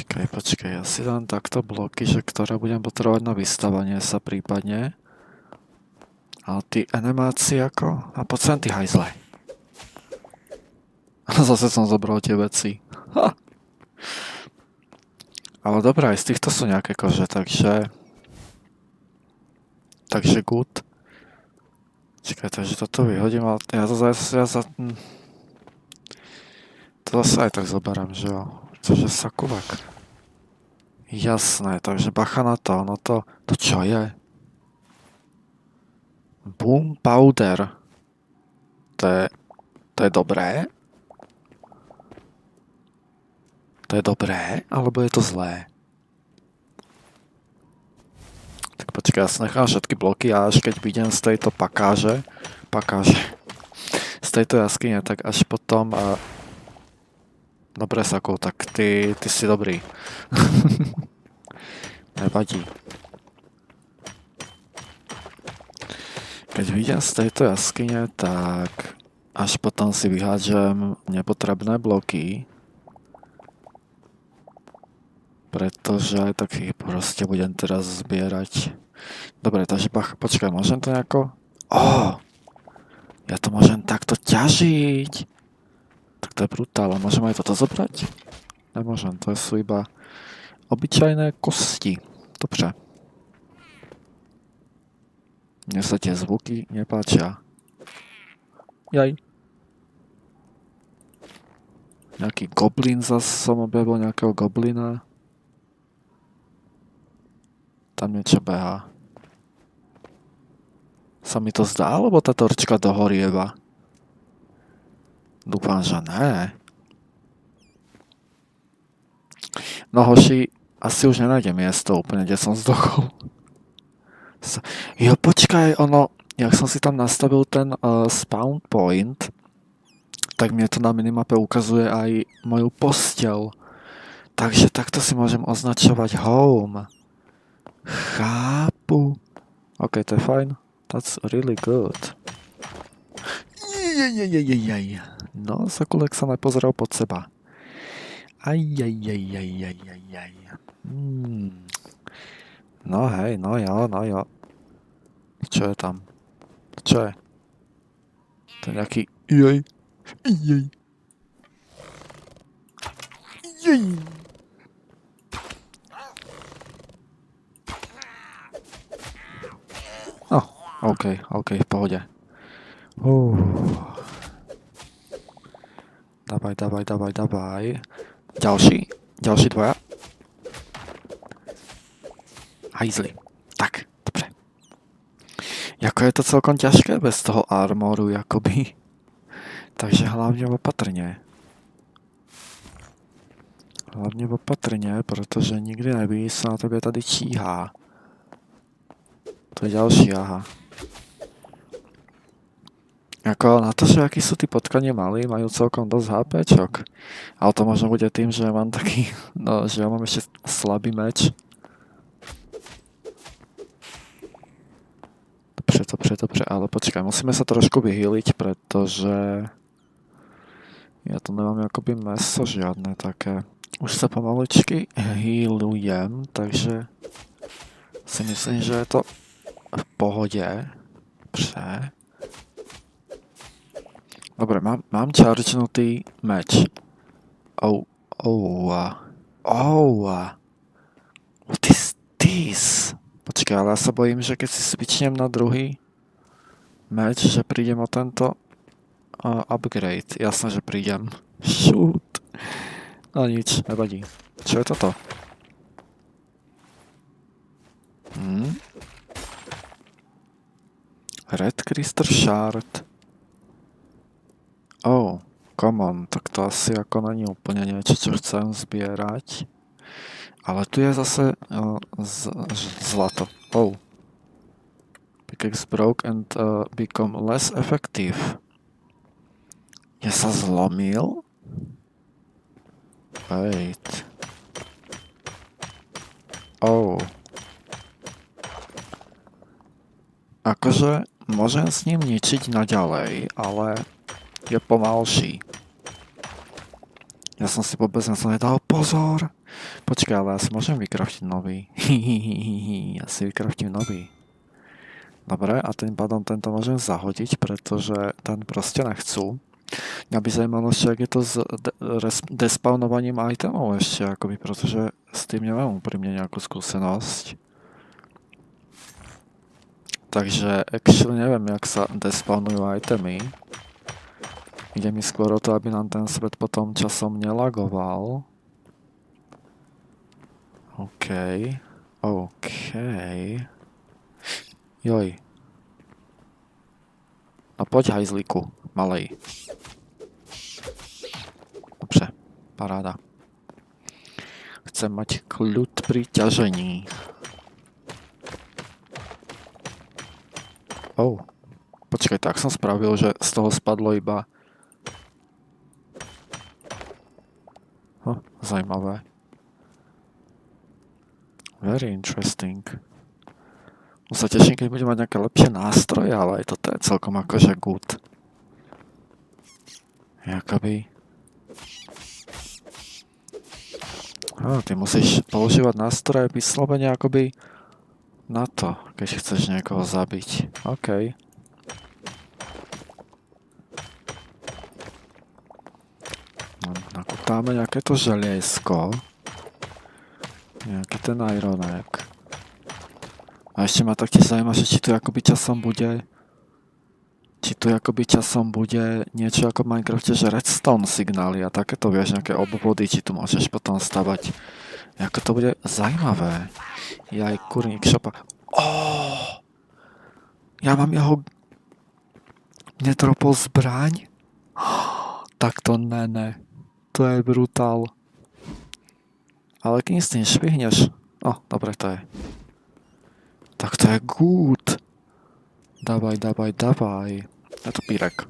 Počkaj, ja si dám takto bloky, že ktoré budem potrebovať na vystavanie sa prípadne. Ale ty animácie ako? A poď sem ty hajzle. Zase som zobral tie veci. Ha. Ale dobré, aj z týchto sú nejaké kože, takže... Takže good. Čakaj, takže toto vyhodím, ale ja to zase... To zase aj tak zoberiem, že jo. Cože sakuvek. Jasné, takže bacha na to, no to... To čo je? Boom powder. To je dobré? To je dobré, alebo je to zlé? Tak počkaj, ja si nechám všetky bloky a až keď vidím z tejto pakáže, z tejto jaskyne, tak až potom... Dobre, Sako, tak ty si dobrý. Nevadí. Keď vidím z tejto jaskyne, tak až potom si vyhádžem nepotrebné bloky. Pretože aj taký proste budem teraz zbierať. Dobre, takže počkaj, môžem to nejako... Ja to môžem takto ťažiť. Tak to je brutálne. Môžem aj toto zobrať? Nemôžem, to sú iba obyčajné kosti. Dobře. Mne sa tie zvuky nepáčia. Jaj. Nejaký goblin zase som objavil, nejakého goblina. Tam niečo behá. Sa mi to zdá, alebo tá torčka dohorieva? Dúfam, že ne. No hoši, asi už nenájdem miesto úplne, kde som zdochol. Jo, počkaj, jak som si tam nastavil ten spawn point, tak mne to na minimape ukazuje aj moju posteľ. Takže takto si môžem označovať home. Chápu. OK, to je fajn. That's really good. No, Sakulek sa nepozrel pod seba. No hej, no jo. Čo je tam? Čo je? To je nejaký... Jej. OK, v pohode. Dávaj. Ďalší dvoja. Hajzli. Tak, dobre. Jako je to celkom ťažké bez toho armoru, jakoby. Takže hlavne opatrne, pretože nikdy nevíš, sa na tebe tady číhá. To je ďalší, aha. Ako na to, že akí sú tí potkanie malí, majú celkom dosť HPčok. Ale to možno bude tým, že mám taký, že ja mám ešte slabý meč. Dobre, ale počkaj, musíme sa trošku vyhýliť, pretože ja tu nemám akoby meso žiadne také. Už sa pomaličky hýlujem, takže si myslím, že je to v pohode. Dobre. Dobre, mám chargenutý meč. Oh, oh, what is this? Počkaj, ale ja sa bojím, že keď si switchnem na druhý meč, že prídem o tento upgrade. Jasné, že prídem. Shoot. No nič, nevadí. Čo je toto? Red Crystal Shard. Oh, come on, tak to asi ako není úplne niečo, čo chcem zbierať. Ale tu je zase zlato. Oh. Pickaxe broke and become less effective. Ja sa zlomil? Wait. Oh. Akože môžem s ním ničiť naďalej, ale je pomalší. Ja som si vôbec na to nedal pozor. Počkaj, ale ja si môžem vykraftiť nový. Ja si vykraftím nový. Dobre, a tým pádom tento môžem zahodiť, pretože ten proste nechcú. Mňa by zaujímalo ešte, ak je to s despawnovaním itemov ešte, akoby, pretože s tým nemám úprimne nejakú skúsenosť. Takže actually neviem, jak sa despawnujú itemy. Ide mi skôr o to, aby nám ten svet potom časom nelagoval. OK. Joj. No poď, hajzlíku, malej. Dobre, paráda. Chcem mať kľud pri ťažení. Oh. Počkaj, tak som spravil, že z toho spadlo iba... Zajímavé. Very interesting. Už sa teším, keď budem mať nejaké lepšie nástroje, ale aj toto je celkom akože good. Jakoby... Ty musíš používať nástroje vyslovene akoby na to, keď chceš niekoho zabiť. OK. Nakutáme nejaké to želiesko. Nejaký ten ironek. A ešte ma taktiež zaujíma, že či tu akoby časom bude... Či tu akoby časom bude niečo ako v Minecrafte, že redstone signály a takéto, vieš, nejaké obvody, či tu môžeš potom stavať. Ako to bude zaujímavé. Jaj, kurník šopa. Ja mám jeho... Netropol zbraň? Tak to ne. To je brutál. Ale kým s tým švihneš... dobre, to je. Tak to je good. Dávaj. Je to pírek.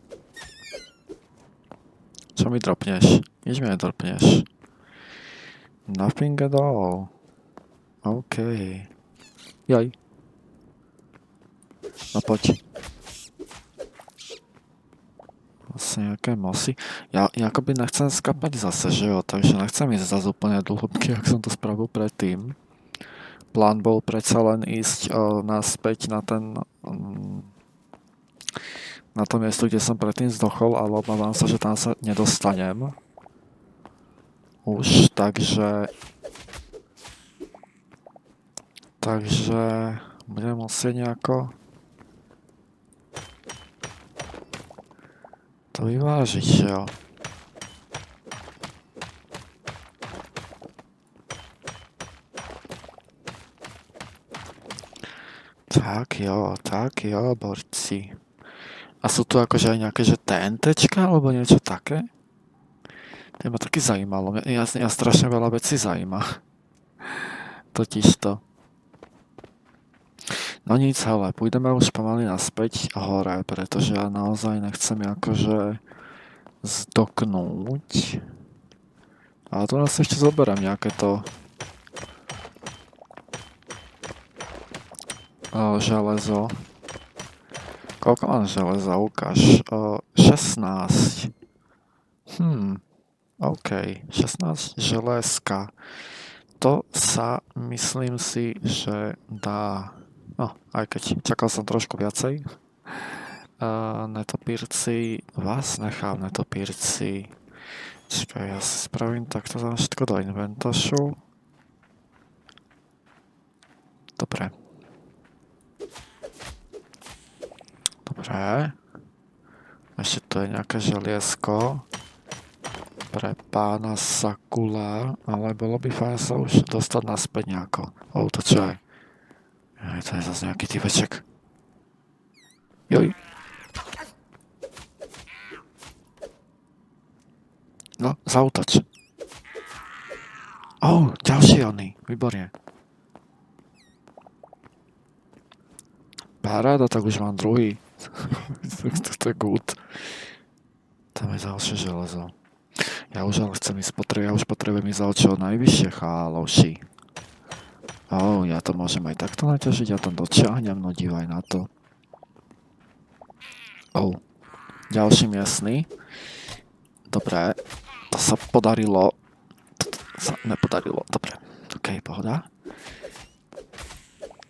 Čo mi dropneš? Nič mi nedropneš. Nothing at all. OK. Jaj. No poď. Vlastne nejaké mosy. Ja akoby nechcem skapať zase, že jo? Takže nechcem ísť zase úplne do hĺbky, ak som to spravil predtým. Plán bol predsa len ísť naspäť na ten... na to miesto, kde som predtým zdochol, ale obávam sa, že tam sa nedostanem. Už, takže budem musieť nejako to vyvážiť, že jo? Tak jo, borci. A sú tu akože aj nejaké, že TNTčka, alebo niečo také? To ma taky zajímalo. Ja strašne veľa vecí zajíma. Totižto. No nic, hele, pôjdeme už pomaly naspäť hore, pretože ja naozaj nechcem akože zdoknúť. Ale tu nás ešte zoberiem nejaké to železo. Koľko mám železa? Ukáž. 16. OK. 16 železka. To sa, myslím si, že dá... No, aj keď čakal som trošku viacej. netopírci, vás nechám netopírci. Čakaj, ja si spravím takto za všetko do inventošu. Dobre. Dobre. Ešte tu je nejaké želiesko pre pána Sakula, ale bolo by fajn sa už dostať naspäť nejako. To čo je? To je zase nejaký typeček. Joj. No, zaútoč. Ďalší oný. Výborne. Paráda, tak už mám druhý. To je good. Tam je ďalšie železo. Ja už ale chcem ísť ja už potrebujem ísť ale čo najvyššie cháloši. Ja to môžem aj takto naťažiť, ja tam dočiahnem, no dívaj na to. Ďalší miestny. Dobre, to sa podarilo. To sa nepodarilo, dobre. OK, pohoda.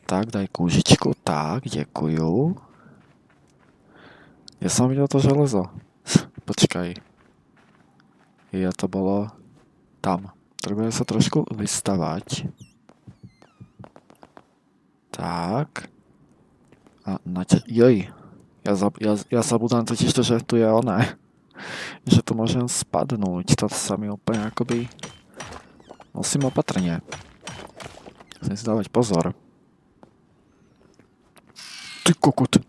Tak, daj kúžičku, tak, ďakujú. Ja som videl to železo. Počkaj. To bolo tam. Treba sa trošku vystavať. Tak. Joj. Ja zabudám totiž to, že tu je oné. Že tu môžem spadnúť. To sa mi úplne akoby... Musím opatrne. Musím si dávať pozor. Ty kokot.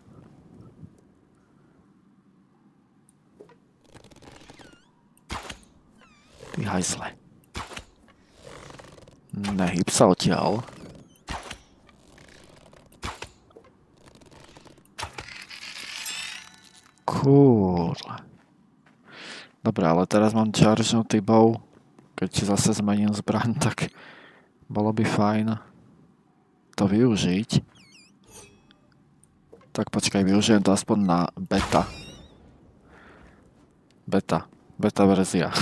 Ty hajzle. Nehyb sa odtiaľ. Cool. Dobre, ale teraz mám chargenutý bow. Keď si zase zmením zbraň, tak bolo by fajn to využiť. Tak počkaj, využijem to aspoň na beta. Beta verzia.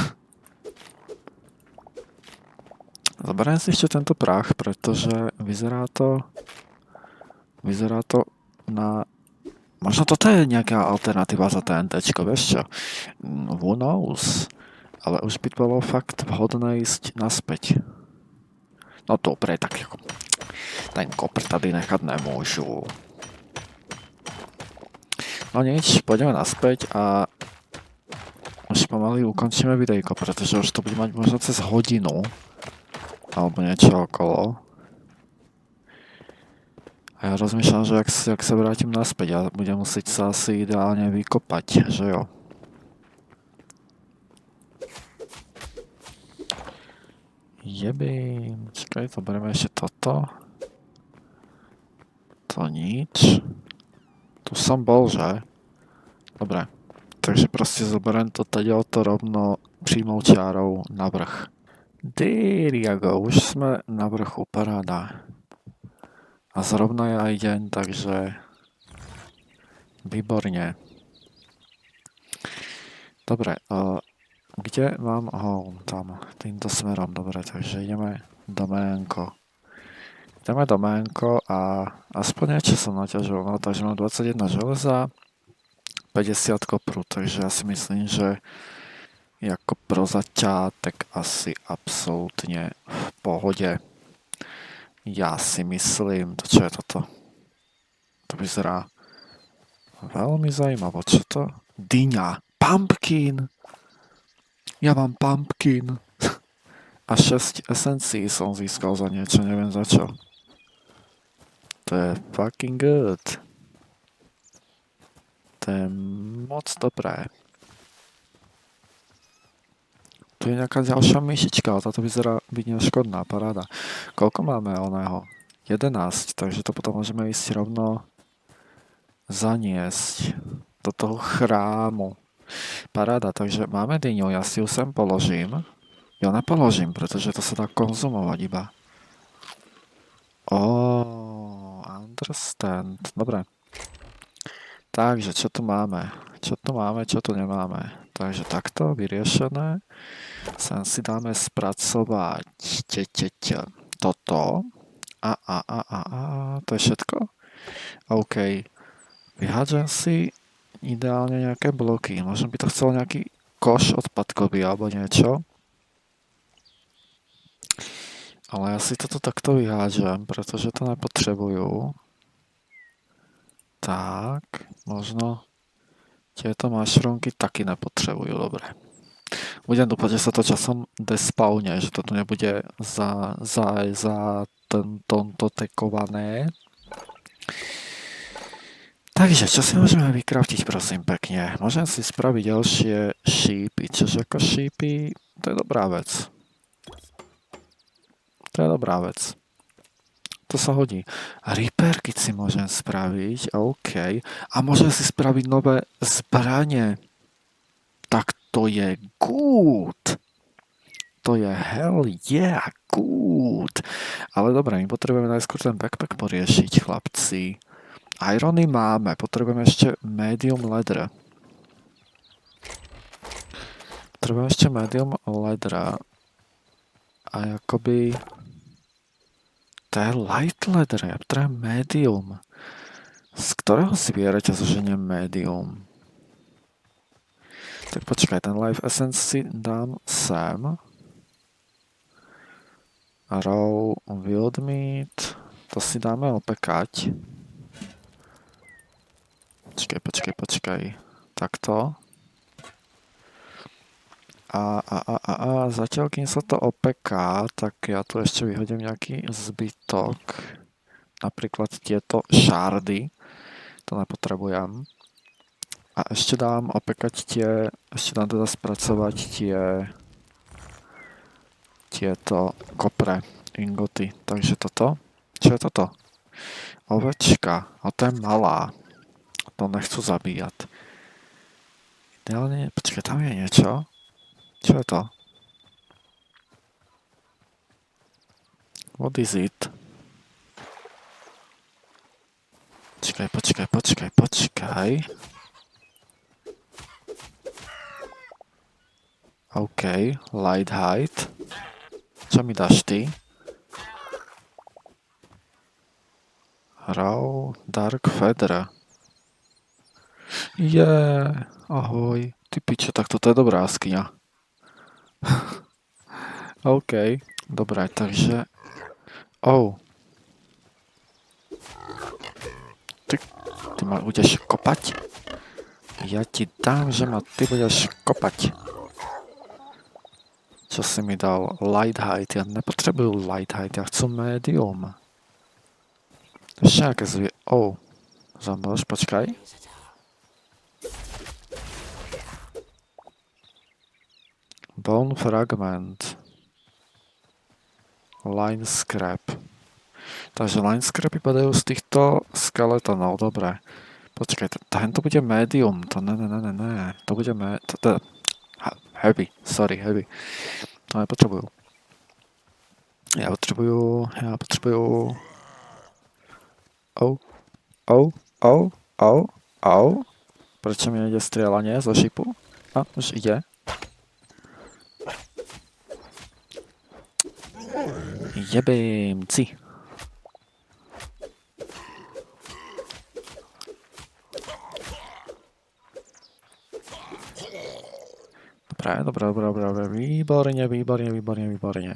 Zoberiem si ešte tento prach, pretože vyzerá to na... Možno toto je nejaká alternatíva za TNTčko, vieš čo? Who knows? Ale už by bolo fakt vhodné ísť naspäť. No dobre, tak ako... Ten kopr tady nechať nemôžu. No nič, pôjdeme naspäť a... Už pomaly ukončíme videjko, pretože už to bude mať možno cez hodinu. Alebo niečo okolo. A ja rozmýšľam, že ak sa vrátim naspäť, ja budem musieť sa asi ideálne vykopať, že jo? Jebím, čakaj, to bereme ešte toto. To nič. Tu som bol, že? Dobre, takže proste zoberiem to taďalto rovno prímou čiarou na vrch. There you go, už sme na vrchu, paráda. A zrovna je aj deň, takže výborne. Dobre, kde mám home? Tam, týmto smerom, dobre, takže ideme do Ménko. Ideme do Ménko a aspoň niečo som naťažil, no takže mám 21 železa, 50 kopru, takže ja si myslím, že ako pro zaťátek asi absolútne v pohode. Ja si myslím, to čo je toto? To vyzerá veľmi zaujímavo. Čo to? Dyňa. Pumpkin. Ja mám pumpkin. A 6 esencií som získal za niečo, neviem za čo. To je fucking good. To je moc dobré. Tu je nejaká ďalšia myšička, ale táto vyzerá byť neškodná, paráda. Koľko máme oného? 11, takže to potom môžeme ísť rovno zaniesť do toho chrámu. Paráda, takže máme dyňu, ja si ju sem položím. Ja nepoložím, pretože to sa dá konzumovať iba. Understand. Dobre. Takže, čo tu máme? Čo tu nemáme? Takže takto, vyriešené. Sem si dáme spracovať toto. To je všetko? OK. Vyhádžem si ideálne nejaké bloky. Možno by to chcel nejaký koš odpadkový alebo niečo. Ale ja si toto takto vyhážem, pretože to nepotrebujú. Tak, možno tieto mašrumky taky nepotrebujú, dobre. Budem dúfať, že sa to časom despawne, že to tu nebude tomto tekované. Takže, čo si môžeme vykraftiť, prosím pekne? Môžem si spraviť ďalšie šípy, čože ako šípy, to je dobrá vec. To je dobrá vec. To sa hodí. Repairky si môžem spraviť, OK. A môžem si spraviť nové zbranie. Tak to je good. To je hell yeah, good. Ale dobre, my potrebujeme najskôr ten backpack poriešiť, chlapci. Irony máme, potrebujeme ešte medium leather. Potrebujeme ešte medium leather. A jakoby... To je light leather, ja potrebujem medium. Z ktorého zvieraťa zoženiem medium? Tak počkaj, ten life essence si dám sem. Raw wild meat, to si dáme opekať. Počkaj. Takto. A zatiaľ, kým sa to opeká, tak ja tu ešte vyhodím nejaký zbytok. Napríklad tieto šardy. To nepotrebujem. A ešte dám opekať ešte dám teda spracovať tieto kopre, ingoty. Takže toto. Čo je toto? Ovečka. A to je malá. To nechcú zabíjať. Ideálne, počkaj, tam je niečo. Čo je to? What is it? Počkaj. OK, light height. Čo mi dáš ty? Raw dark feather. Ahoj. Ty pičo, tak toto je dobrá skiňa. OK, dobre, takže... Ty ma budeš kopať? Ja ti dám, že ma ty budeš kopať. Čo si mi dal? Light height. Ja nepotrebujú light height, ja chcú medium. Ešte nejaké zamlž, počkaj. Bone fragment. Line scrap. Takže line scrapy padajú z týchto skeletonov, dobre. Počkaj, tento bude medium, to ne. To bude heavy, heavy. To nepotrebujú. Ja potrebujú... Prečo mi nejde strieľanie zo šipu? Už ide. Jebemci. Dobre. Výborne.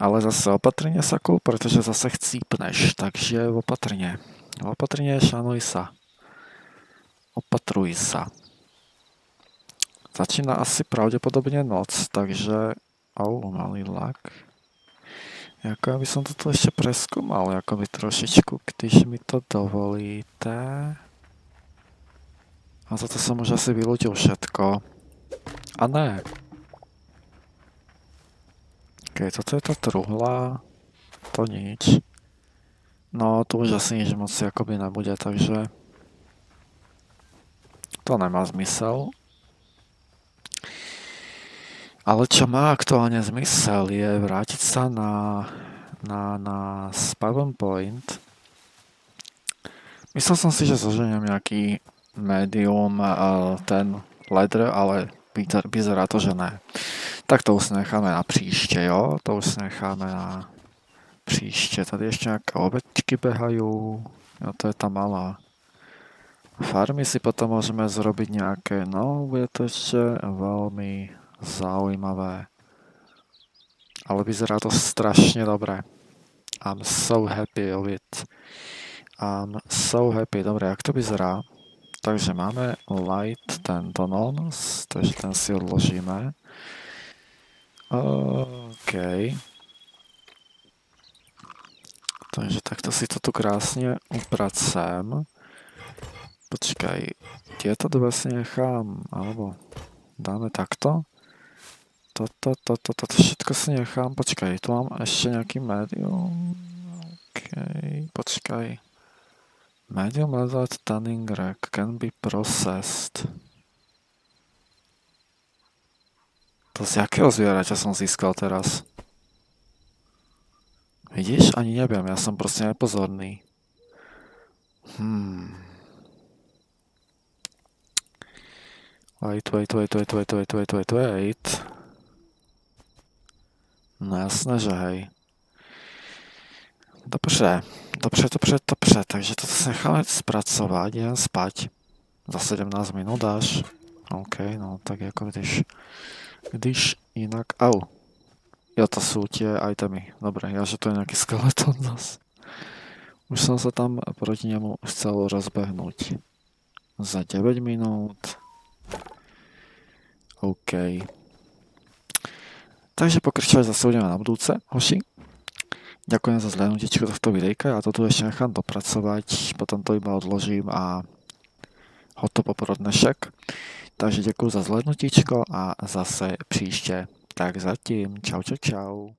Ale zase opatrne sa kúl, pretože zase chcípneš, takže opatrne. Opatrne, šanuj sa. Opatruj sa. Začína asi pravdepodobne noc, takže... malý lak. Jako by som to tu ešte preskúmal, akoby trošičku, když mi to dovolíte. A toto som už asi vylútil všetko. A ne. OK, toto je tá truhla. To nič. No, tu už asi nič moc akoby nebude, takže... To nemá zmysel. Ale čo má aktuálne zmysel je vrátiť sa na spawn point. Myslel som si, že zoženiem nejaký medium ten leather, ale vyzerá to, že ne. Tak to už necháme na příště, jo? To už necháme na příště. Tady ešte nejaké ovečky behajú. Jo, to je tá malá. Farmy si potom môžeme zrobiť nejaké, no bude to ešte veľmi zaujímavé. Ale vyzerá to strašne dobre. I'm so happy of it. I'm so happy. Dobre, jak to vyzerá? Takže máme light tento nonce, takže ten si odložíme. OK. Takže takto si to tu krásne upracem. Počkaj, tieto dve si nechám, alebo dáme takto. Toto všetko si nechám. Počkaj, tu mám ešte nejaký medium. OK, počkaj. Medium level tanning rack can be processed. To z jakého zvieraťa som získal teraz? Vidíš? Ani neviem, ja som proste nepozorný. Wait. No jasné, že hej. Dobře. Takže toto sa necháme spracovať, idem spať. Za 17 minút až. OK, no tak jako když inak... Au. Jo, to sú tie itemy. Dobre, ja že to je nejaký skeleton zas. Už som sa tam proti nemu chcel rozbehnúť. Za 9 minút. OK. Takže pokračovať zase budeme na budúce, hoši. Ďakujem za zhlédnutiečko tohto videjka, ja to tu ešte nechám dopracovať, potom to iba odložím a hotovo pro dnešek. Takže ďakujem za zhlédnutiečko a zase příště. Tak zatím, čau.